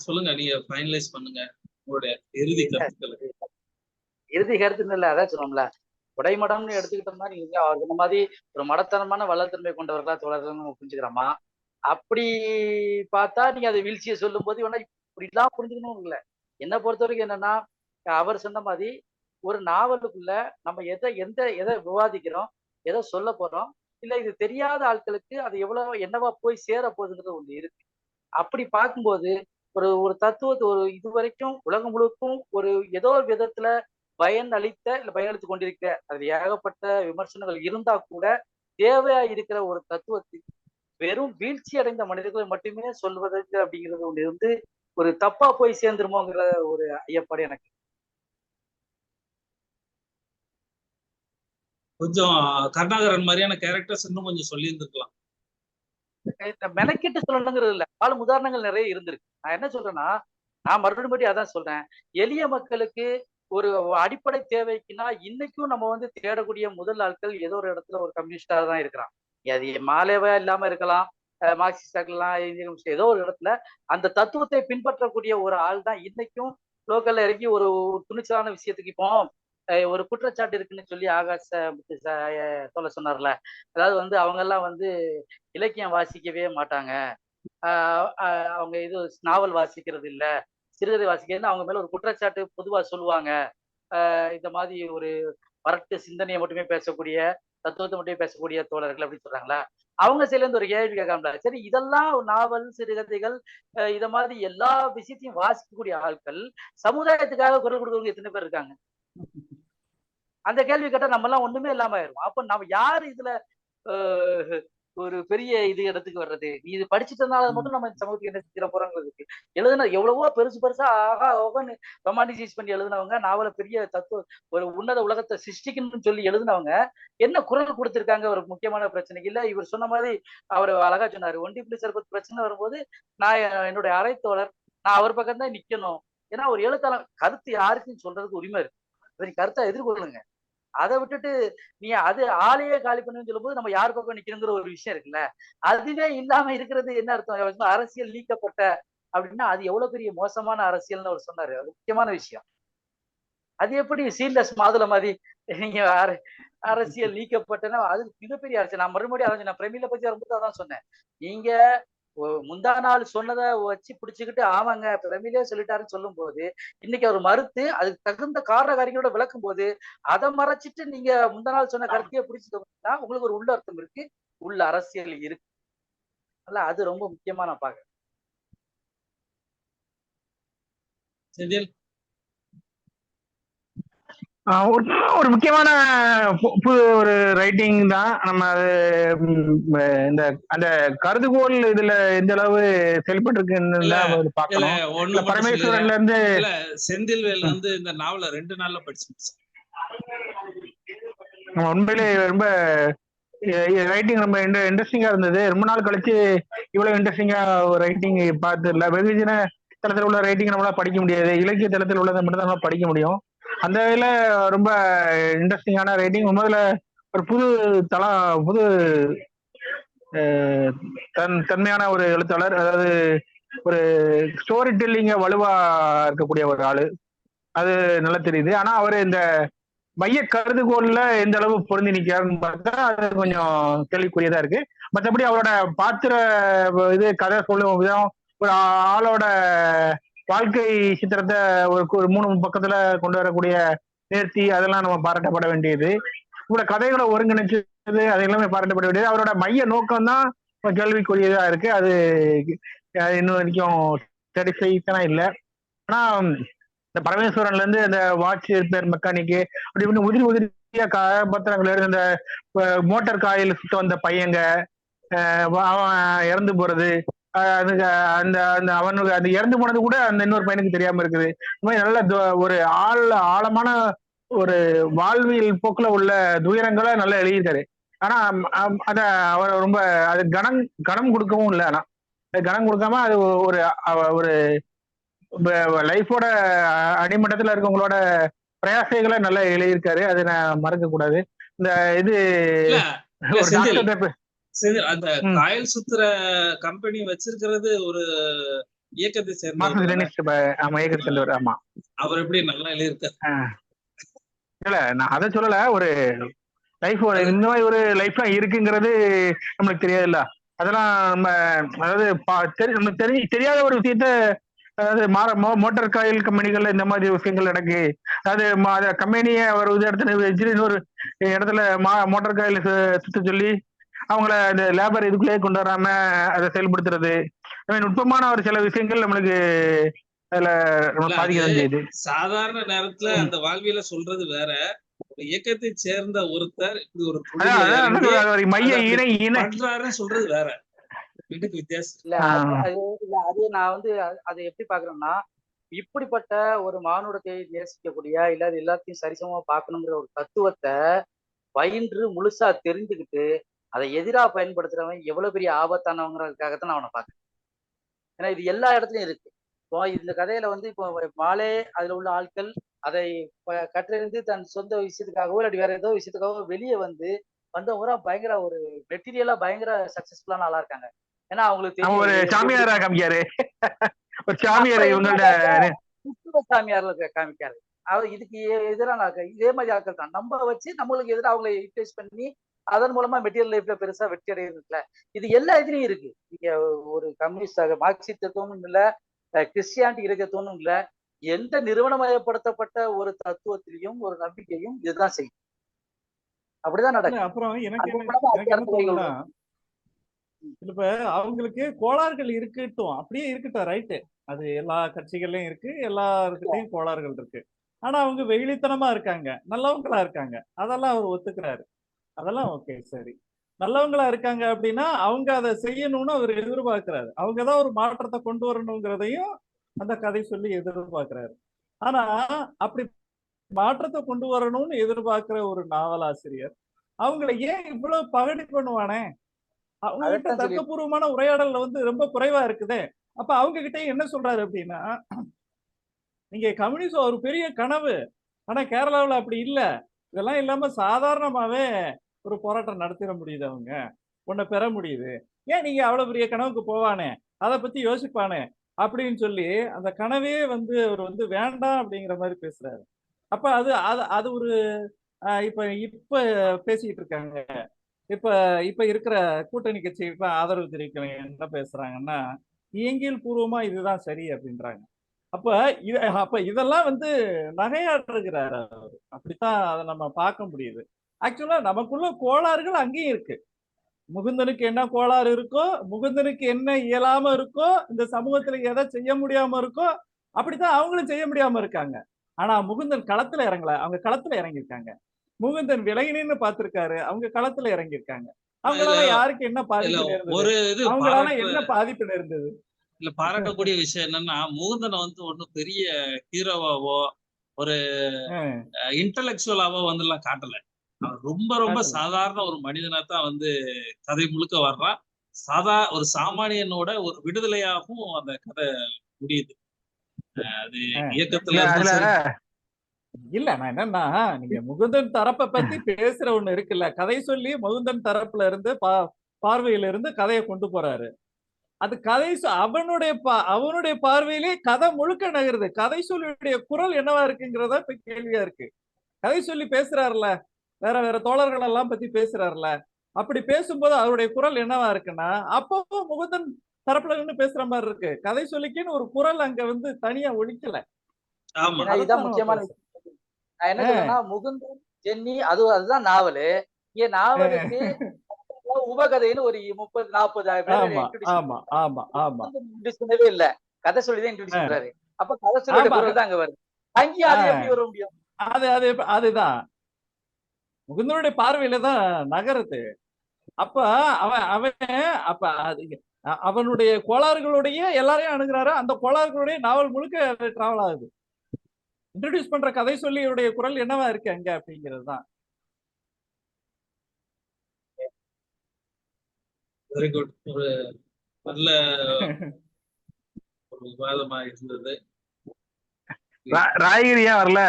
சொல்லுங்க, நீங்க ஃபைனலைஸ் பண்ணுங்க உங்களுடைய இறுதி கருத்துக்கள். இறுதி கருத்துன்னு இல்ல, அதான் சொல்லுவோம்ல, உடைமடம்னு எடுத்துக்கிட்டோம்னா நீங்க அவர் சொன்ன மாதிரி ஒரு மடத்தனமான வல்லத்தன்மை கொண்டவர்களா தோழர்கள் நம்ம புரிஞ்சுக்கிறோமா? அப்படி பார்த்தா நீங்க அதை வீழ்ச்சியை சொல்லும் போது வேணா இப்படிலாம் புரிஞ்சுக்கணும் இல்லை. என்னை பொறுத்த வரைக்கும் என்னன்னா, அவர் சொன்ன மாதிரி ஒரு நாவலுக்குள்ள நம்ம எதை விவாதிக்கிறோம், எதை சொல்ல போறோம், இல்ல இது தெரியாத ஆட்களுக்கு அது எவ்வளவு என்னவா போய் சேர போகுதுங்கிறது ஒண்ணு இருக்கு. அப்படி பார்க்கும்போது ஒரு ஒரு தத்துவத்தை ஒரு இதுவரைக்கும் உலகம் முழுக்கும் ஒரு ஏதோ ஒரு விதத்துல பயன் அளித்த இல்ல பயனளித்துக் கொண்டிருக்கிற அதுல ஏகப்பட்ட விமர்சனங்கள் இருந்தா கூட தேவையா இருக்கிற ஒரு தத்துவத்துக்கு வெறும் வீழ்ச்சி அடைந்த மனிதர்களை மட்டுமே சொல்வதற்கு அப்படிங்கிறது ஒண்ணு வந்து ஒரு தப்பா போய் சேர்ந்துருமோங்கிற ஒரு ஐயப்பாடு எனக்கு. கொஞ்சம் கருணாகரன் மாதிரியான கேரக்டர்ஸ் இன்னும் கொஞ்சம் சொல்லி இருந்திருக்கலாம். மெனக்கிட்டு சொல்லணுங்கிறது இல்ல, பல உதாரணங்கள் நிறைய இருந்திருக்கு. நான் என்ன சொல்றேன்னா, நான் மறுபடியும் அதான் சொல்றேன், எளிய மக்களுக்கு ஒரு அடிப்படை தேவைக்குன்னா இன்னைக்கும் நம்ம வந்து தேடக்கூடிய முதல் ஆட்கள் ஏதோ ஒரு இடத்துல ஒரு கம்யூனிஸ்டா தான் இருக்கிறான். அது மாலேவா இல்லாம இருக்கலாம், மார்க்சிஸ்டா இருக்கலாம், ஏதோ ஒரு இடத்துல அந்த தத்துவத்தை பின்பற்றக்கூடிய ஒரு ஆள் தான் இன்னைக்கும் லோக்கல்ல இறங்கி ஒரு துணிச்சலான விஷயத்துக்கு இப்போ ஒரு குற்றச்சாட்டு இருக்குன்னு சொல்லி ஆகாஷ் சொல்ல சொன்னார்ல. அதாவது வந்து அவங்க எல்லாம் வந்து இலக்கியம் வாசிக்கவே மாட்டாங்க, அவங்க இது நாவல் வாசிக்கிறது இல்ல, சிறுகதை வாசிக்கிறதுன்னு அவங்க மேல ஒரு குற்றச்சாட்டு பொதுவா சொல்லுவாங்க. இந்த மாதிரி ஒரு வரட்டு சிந்தனையை மட்டுமே பேசக்கூடிய, தத்துவத்தை மட்டுமே பேசக்கூடிய தோழர்கள் அப்படின்னு சொல்றாங்களா? அவங்க சேர்ந்து ஒரு கேள்வி கேட்காமல, சரி இதெல்லாம் நாவல் சிறுகதைகள் இத மாதிரி எல்லா விஷயத்தையும் வாசிக்கக்கூடிய ஆட்கள் சமுதாயத்துக்காக குரல் கொடுக்கறவங்க எத்தனை பேர் இருக்காங்க? அந்த கேள்வி கேட்டா நம்ம எல்லாம் ஒண்ணுமே இல்லாம ஆயிரும். அப்ப நம்ம யாரு இதுல ஒரு பெரிய இது இடத்துக்கு வர்றது? நீ இது படிச்சுட்டனால மட்டும் நம்ம சமூகத்துக்கு என்ன செஞ்சிட போறோங்கிறதுக்கு எழுதுன எவ்வளவோ பெருசு பெருசா ரொமான்டிசைஸ் பண்ணி எழுதினவங்க, நாவல பெரிய தத்துவ ஒரு உன்னத உலகத்தை சிருஷ்டிக்கணும்னு சொல்லி எழுதினவங்க என்ன குரல் கொடுத்திருக்காங்க ஒரு முக்கியமான பிரச்சனைக்கு? இல்ல இவர் சொன்ன மாதிரி அவர் அழகா சொன்னாரு, ஒண்டி புள்ளி சர்பத் பிரச்சனை வரும்போது நான் என்னுடைய அரைத்தோழர் நான் அவர் பக்கம் தான் நிக்கணும். ஏன்னா ஒரு எழுத்தாளர் கருத்து யாருக்கும் சொல்றதுக்கு உரிமை இருக்கு, அதை கருத்தை எதிர்கொள்ளுங்க. அதை விட்டுட்டு நீ அது ஆளையே காலி பண்ணுன்னு சொல்லும் போது நம்ம யார் பக்கம் நிக்கணுங்கிற ஒரு விஷயம் இருக்குல்ல, அதுவே இல்லாம இருக்கிறது என்ன அர்த்தம்? அரசியல் நீக்கப்பட்ட அப்படின்னா அது எவ்வளவு பெரிய மோசமான அரசியல்னு அவர் சொன்னாரு. அது முக்கியமான விஷயம். அது எப்படி சீல்லெஸ் மாதுளை மாதிரி நீங்க அரசியல் நீக்கப்பட்டனா அது மிகப்பெரிய அரசியல். நான் மறுபடியும் நான் பிரமிழ பத்தி வரும்போது அதான் சொன்னேன். நீங்க முந்தா நாள் சொன்னதை வச்சு பிடிச்சுக்கிட்டு ஆமாங்க பிரமிலே சொல்லிட்டாருன்னு சொல்லும் போது, இன்னைக்கு அவர் மறுத்து அதுக்கு தகுந்த காரண காரியங்களோட விளக்கும் போது, அதை மறைச்சிட்டு நீங்க முந்தா நாள் சொன்ன கருத்தையே பிடிச்சிட்டோம்னா உங்களுக்கு ஒரு உள்ள அர்த்தம் இருக்கு, உள்ள அரசியல் இருக்கு. அது ரொம்ப முக்கியமா நான் பாக்குறேன். செந்தில் ஒரு முக்கியமான ஒரு ரைட்டிங் தான். நம்ம அது இந்த அந்த கருதுகோள் இதுல எந்த அளவு செயல்பட்டு இருக்குன்னு இல்ல தான் இல்ல பார்க்கணும். ஒண்ணு இல்ல மட்டும் பரமேஸ்வரன்ல சொல்லிடுறேன். இருந்து இல்ல செந்தில்வேல் வந்து இந்த நாவல 2 நாள்ல படிச்சு முடிச்சான். உண்மையிலே ரொம்ப ரைட்டிங் ரொம்ப இன்ட்ரெஸ்டிங்கா இருந்தது. ரொம்ப நாள் கழிச்சு இவ்வளவு இன்ட்ரெஸ்டிங்கா ரைட்டிங் பார்த்து இல்ல. வெகுஜன தளத்தில் உள்ள ரைட்டிங் நம்மளால படிக்க முடியாது, இலக்கிய தளத்தில் உள்ளதை மட்டும் தான் நம்ம படிக்க முடியும். அந்த வகையில ரொம்ப இன்ட்ரெஸ்டிங்கான ரைட்டிங். முதல்ல ஒரு புது தன்மையான ஒரு எழுத்தாளர். அதாவது ஒரு ஸ்டோரி டெல்லிங்க வலுவா இருக்கக்கூடிய ஒரு ஆளு, அது நல்லா தெரியுது. ஆனா அவரு இந்த மைய கருதுகோள்ல எந்த அளவு பொருந்தி நிக்கிறாருன்னு பார்த்தா அது கொஞ்சம் கேள்விக்குரியதா இருக்கு. மற்றபடி அவரோட பாத்திர இது கதை சொல்லும் விதம், ஒரு ஆளோட வாழ்க்கை சித்திரத்தை ஒரு 3 பக்கத்துல கொண்டு வரக்கூடிய நேர்த்தி, அதெல்லாம் நம்ம பாராட்டப்பட வேண்டியது. இவரோட கதைகளை ஒருங்கிணைச்சது, அது எல்லாமே பாராட்டப்பட வேண்டியது. அவரோட மைய நோக்கம் தான் கேள்விக்குரியதா இருக்கு. அது இன்னும் வரைக்கும் சாட்டிஸ்ஃபைஸனா இல்லை. ஆனா இந்த பரமேஸ்வரன்ல இருந்து இந்த வாட்ச் ரிப்பேர் மெக்கானிக்கு அப்படி இப்படின்னு உதிரியா கதாபாத்திரங்கள் இருக்கு. இந்த மோட்டார் காயில் சுத்த வந்த பையங்க, அவன் இறந்து போறது, அதுக்கு அந்த அந்த அவனுக்கு அது இறந்து போனது கூட அந்த இன்னொரு பையனுக்கு தெரியாம இருக்குது. இந்த மாதிரி நல்ல ஒரு ஆழமான ஒரு வாழ்வியல் போக்குல உள்ள துயரங்களை நல்லா எழுதியிருக்காரு. ஆனா அத அவர் ரொம்ப அது கணம் கொடுக்கவும் இல்லை. ஆனா கணம் கொடுக்காம அது ஒரு ஒரு லைஃபோட அடிமட்டத்துல இருக்கவங்களோட பிரயாசைகளை நல்லா எழுதியிருக்காரு. அதை நான் மறக்க கூடாது. இந்த இது இல்ல இல்ல ஒரு செந்தில் டாக்டர் செந்தில் அந்த காயல் சுத்துற கம்பெனி வச்சிருக்கிறது ஒரு இயக்கத்தை சேர்ந்தவர் தானே? ஆமா, இயக்கத்தை சேர்ந்தவர். ஆமா, அவர் எப்படி நல்லா எழுதியிருக்காரு. இல்ல நான் அதை சொல்லல. ஒரு லைஃப் இந்த மாதிரி ஒரு லைஃப்லாம் இருக்குங்கிறது நம்மளுக்கு தெரியாதுல்ல. அதெல்லாம் நம்ம அதாவது நமக்கு தெரியாத ஒரு விஷயத்த, அதாவது மோட்டார் காயில் கம்பெனிகள்ல இந்த மாதிரி விஷயங்கள் நடக்கு. அதாவது கம்பெனியை ஒரு இடத்துல வச்சு இன்னொரு இடத்துல மோட்டார் காயில் சுத்த சொல்லி அவங்கள இந்த லேபர் இதுக்குள்ளேயே கொண்டு வராம அதை செயல்படுத்துறது, நுட்பமான ஒரு சில விஷயங்கள் நம்மளுக்கு அதுல பாதிக்கதான் செய்யுது. சாதாரண நேரத்துல அந்த வாழ்வியல சொல்றது வேற, இயக்கத்தை சேர்ந்த ஒருத்தர் இப்படி ஒரு பண்றாருன்னு சொல்றது வேற. வீட்டுக்கு வித்தியாசம் இல்ல. அது நான் வந்து அதை எப்படி பாக்குறேன்னா, இப்படிப்பட்ட ஒரு மானுடத்தை நேசிக்கக்கூடிய இல்ல அது எல்லாத்தையும் சரிசமமா பார்க்கணுங்கிற ஒரு தத்துவத்தை பயின்று முழுசா தெரிஞ்சுக்கிட்டு அதை எதிரா பயன்படுத்துறவன் எவ்வளவு பெரிய ஆபத்தானவங்கிறதுக்காகத்தான் நான் அவனை பார்க்கிறேன். ஏன்னா இது எல்லா இடத்துலயும் இருக்கு. இப்போ இந்த கதையில வந்து இப்போ மாலே அதுல உள்ள ஆட்கள் அதை கற்றறிந்து தன் சொந்த விஷயத்துக்காகவோ இல்லாட்டி வேற ஏதோ விஷயத்துக்காகவோ வெளியே வந்தவங்க பயங்கர ஒரு மெட்டீரியலா பயங்கர சக்சஸ்ஃபுல்லான ஆளா இருக்காங்க. ஏன்னா அவங்களுக்கு தெரியும் ஒரு சாமியாரா காமிக்காரு, ஒரு சாமியார் இவங்கள்ட்ட சாமியார்ல காமிக்காரு. அவர் இதுக்கு எதிரான இதே மாதிரி ஆட்கள் தான் நம்ம வச்சு நம்மளுக்கு எதிராக அவங்களை யூட்டிலைஸ் பண்ணி அதன் மூலமா மெட்டீரியல் லைஃப்ல பெருசா வெற்றி அடைகிறதுல இது எல்லா இதுலயும் இருக்கு. நீங்க ஒரு கம்யூனிஸ்ட் மார்க்சிஸ்ட் தத்துவமும் இல்ல, கிறிஸ்டியானிட்டி இருக்கத்தோனும் இல்ல, எந்த நிறுவனமயப்படுத்தப்பட்ட ஒரு தத்துவத்திலையும் ஒரு நம்பிக்கையும் இதுதான் செய்யும். அப்படிதான் நடக்கும். அப்புறம் எனக்கு என்ன தோணுதுன்னா, இப்ப அவங்களுக்கு கோளாறுகள் இருக்கட்டும், அப்படியே இருக்கட்டும், ரைட்டு. அது எல்லா கட்சிகள்லயும் இருக்கு, எல்லாருக்கிட்டையும் கோளாறுகள் இருக்கு. ஆனா அவங்க வெகுளித்தனமா இருக்காங்க, நல்லவங்களா இருக்காங்க, அதெல்லாம் அவர் ஒத்துக்கிறாரு. அதெல்லாம் ஓகே, சரி. நல்லவங்களா இருக்காங்க அப்படின்னா அவங்க அதை செய்யணும்னு அவர் எதிர்பார்க்கிறாரு. அவங்கதான் ஒரு மாற்றத்தை கொண்டு வரணுங்கிறதையும் அந்த கதை சொல்லி எதிர்பார்க்கிறாரு. ஆனா அப்படி மாற்றத்தை கொண்டு வரணும்னு எதிர்பார்க்கிற ஒரு நாவலாசிரியர் அவங்களை ஏன் இவ்வளவு பகடி பண்ணுவானே? அவங்க கிட்ட தர்க்கபூர்வமான உரையாடல் வந்து ரொம்ப குறைவா இருக்குதே. அப்ப அவங்க கிட்ட என்ன சொல்றாரு அப்படின்னா, நீங்க கம்யூனிசம் ஒரு பெரிய கனவு, ஆனா கேரளாவில் அப்படி இல்ல, இதெல்லாம் இல்லாம சாதாரணமாவே ஒரு போராட்டம் நடத்திட முடியுது, அவங்க உன்னை பெற முடியுது, ஏன் நீங்க அவ்வளவு பெரிய கனவுக்கு போவானே, அதை பத்தி யோசிப்பானே அப்படின்னு சொல்லி அந்த கனவே வந்து அவர் வந்து வேண்டாம் அப்படிங்கிற மாதிரி பேசுறாரு. அப்ப அது அது அது ஒரு இப்ப இப்ப பேசிக்கிட்டு இருக்காங்க, இப்ப இப்ப இருக்கிற கூட்டணி கட்சிக்கு ஆதரவு தெரிவிக்கிறவங்க என்ன பேசுறாங்கன்னா, இயங்கியல் பூர்வமா இதுதான் சரி அப்படின்றாங்க. அப்ப அப்ப இதெல்லாம் வந்து நகையாடுகிறார் அவரு. அப்படித்தான் அதை நம்ம பார்க்க முடியுது. ஆக்சுவலா நமக்குள்ள கோளாறுகள் அங்கேயும் இருக்கு. முகுந்தனுக்கு என்ன கோளாறு இருக்கோ, முகுந்தனுக்கு என்ன இயலாம இருக்கோ, இந்த சமூகத்துல எதை செய்ய முடியாம இருக்கோ, அப்படித்தான் அவங்களும் செய்ய முடியாம இருக்காங்க. ஆனா முகுந்தன் களத்துல இறங்கல, அவங்க களத்துல இறங்கியிருக்காங்க. முகுந்தன் விலகி நின்னு பார்த்திருக்காரு, அவங்க களத்துல இறங்கியிருக்காங்க. இதுல அவங்களால யாருக்கு என்ன இதுல பாதிப்பு நேர்ந்தது? ஒரு இது அவங்களால என்ன பாதிப்பு நேர்ந்தது? பாராட்டக்கூடிய விஷயம் என்னன்னா, முகுந்தனை வந்து ஒண்ணும் பெரிய ஹீரோவாவோ ஒரு அஹ் இன்டலெக்சுவலாவோ வந்து எல்லாம் காட்டல. அவன் ரொம்ப ரொம்ப காட்டல. சாதாரண ஒரு மனிதனா தான் வந்து கதை முழுக்க வர்றான். ஒரு சாமானியனோட ஒரு விடுதலையாகவும் அந்த கதை முடியுது. அது அஹ் இயக்கத்துல இல்ல இருந்தும் அதுல சரி. இல்ல நான் என்னன்னா, நீங்க முகுந்தன் தரப்ப பத்தி பேசுற ஒண்ணு இருக்குல்ல, கதை சொல்லி முகுந்தன் தரப்புல இருந்து பார்வையில இருந்து கதையை கொண்டு போறாரு. அது அவனுடைய பார்வையிலே கதை முழுக்க நகருது. கதை சொல்லியுடைய குரல் என்னவா இருக்குங்கிறதா இப்ப கேள்வியா இருக்கு. கதை சொல்லி பேசுறாருல, வேற வேற தோழர்கள் எல்லாம் பத்தி பேசுறாருல, அப்படி பேசும்போது அவருடைய குரல் என்னவா இருக்குன்னா, அப்பவும் முகுந்தன் தரப்புல நின்னு பேசுற மாதிரி இருக்கு. கதை சொல்லிக்குன்னு ஒரு குரல் அங்க வந்து தனியா ஒலிக்கல. ஆமா. ஏன்னா இதுதான் அதைத்தான் நம்ம முக்கியமான பேசுறோம். விஷயம். நான் என்ன சொல்றேன்னா, முகுந்தன், ஜென்னி அதுதான் நாவலு. இங்க நாவலுக்கு உபகதைன்னு ஒரு 30, 40 பேர் ஆமா இன்ட்ரோடியூஸ் ஆமா ஆமா ஆமா இன்ட்ரோடியூஸ் பண்ணவே இல்ல. கதை சொல்லிதான் இன்ட்ரோடியூஸ் அஹ் பண்றாரு. அப்ப கதை சொல்லியோட ஆமா குரல் தான் அங்க வருது. அங்கேயும் அது எப்படி ஆஹ் வர முடியும்? அது அது அதுதான் முகுந்தனுடைய பார்வையில தான் நகருது. அப்ப அவன் அவன் அப்ப அது அவனுடைய கோளாறுகளுடைய எல்லாரையும் அணுகிறாரு. அந்த கோளாறுகளுடைய நாவல் முழுக்க டிராவல் ஆகுது. இன்ட்ரோடியூஸ் பண்ற கதை சொல்லியுடைய குரல் என்னவா இருக்கு அங்க அப்படிங்கிறது தான். Very good. ஒரு நல்ல ஒரு விவாதமா இருந்தது. ராயகிரி ஏன் வரல?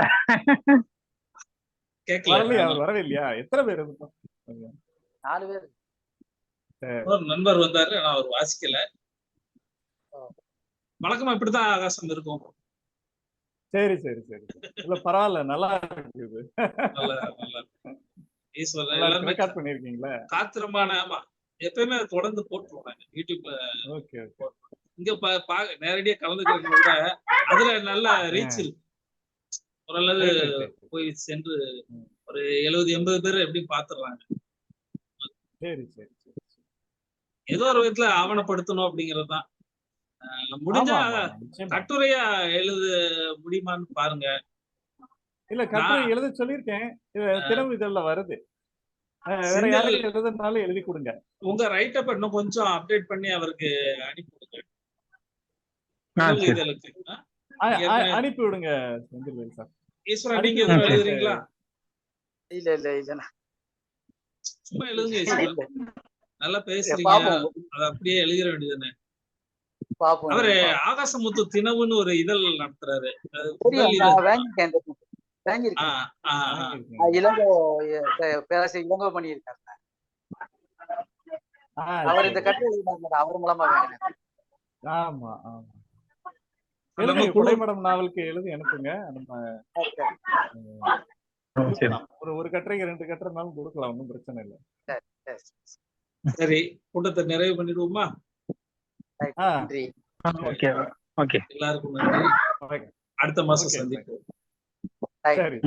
கேட்கல. வரலையா? அவர் வரவே இல்லையா? எத்தனை பேர் இருக்கோம்? 4 பேர். ஒரு நண்பர் வந்தாரு, ஆனா அவர் வாசிக்கல. வழக்கமா இப்படித்தான் ஆகாசம் இருக்கும். சரி சரி சரி இல்ல பரவாயில்ல, நல்லா இருக்கு இது. நல்ல நல்ல ஈஸ்வரன் நல்லா எல்லாருமே ரெக்கார்ட் பண்ணிருக்கீங்களா? காத்திரமான. ஆமா, எப்பயுமே அதை தொடர்ந்து போட்டுருவாங்க யூடியூப்ல. ஓகே இங்க நேரடியா கலந்துக்கிறத விட அதுல நல்ல ரீச் இருக்கு. ஓரளவு போய் சென்று ஒரு 70-80 பேர் எப்படி பாத்துறாங்க. சரி சரி சரி ஏதோ ஒரு விதத்துல ஆவணப்படுத்தணும் அப்படிங்கறதுதான். முடிஞ்சா ஆமா, ஆமா, நிச்சயமா. கட்டுரையா எழுத முடியுமான்னு பாருங்க. இல்ல கட்டுரை எழுத சொல்லியிருக்கேன். தினமும் இதெல்ல வருது. வேற செந்தில், யாரும் எழுதுனாலும் எழுதி கொடுங்க. உங்க ரைட்டப் இன்னும் கொஞ்சம் அப்டேட் பண்ணி அவருக்கு அனுப்பி விடுங்க. சரி. இதழுக்கு. அனுப்பி விடுங்க செந்தில்வேல் சார். ஈஸ்வரன், நீங்க எதுவும் எழுதுறீங்களா? இல்ல இல்ல இல்ல சும்மா எழுதுங்க ஈஸ்வரன். நல்லா பேசுறீங்க, பாப்போம் அதை அப்படியே எழுதிட வேண்டியதுதானே. பாப்போம். அவரு ஆகாசமுத்து தினவுன்னு ஒரு இதழ் நடத்துறாரு. தெரியும், நான் வாங்கியிருக்கேன். வாங்கியிருக்கேன். இளங்கோ பேராசிரியர் இளங்கோ பண்ணியிருக்காரு. அவர் இந்த கட்டுரை எழுதினார், அவர் மூலமா வாங்கினேன். ஆமா ஆமா எழுதுங்க, குடைமடம் நாவலுக்கு எழுதி அனுப்புங்க. நம்ம ஒரு கட்டுரைக்கு 2 கட்டுரைனாலும் கொடுக்கலாம், ஒன்றும் பிரச்சனை இல்லை. சரி, கூட்டத்தை நிறைவு பண்ணிடுவோமா? நன்றி. ஓகே. எல்லாருக்கும் நன்றி. அடுத்த மாசம் சந்திப்போம். சரி.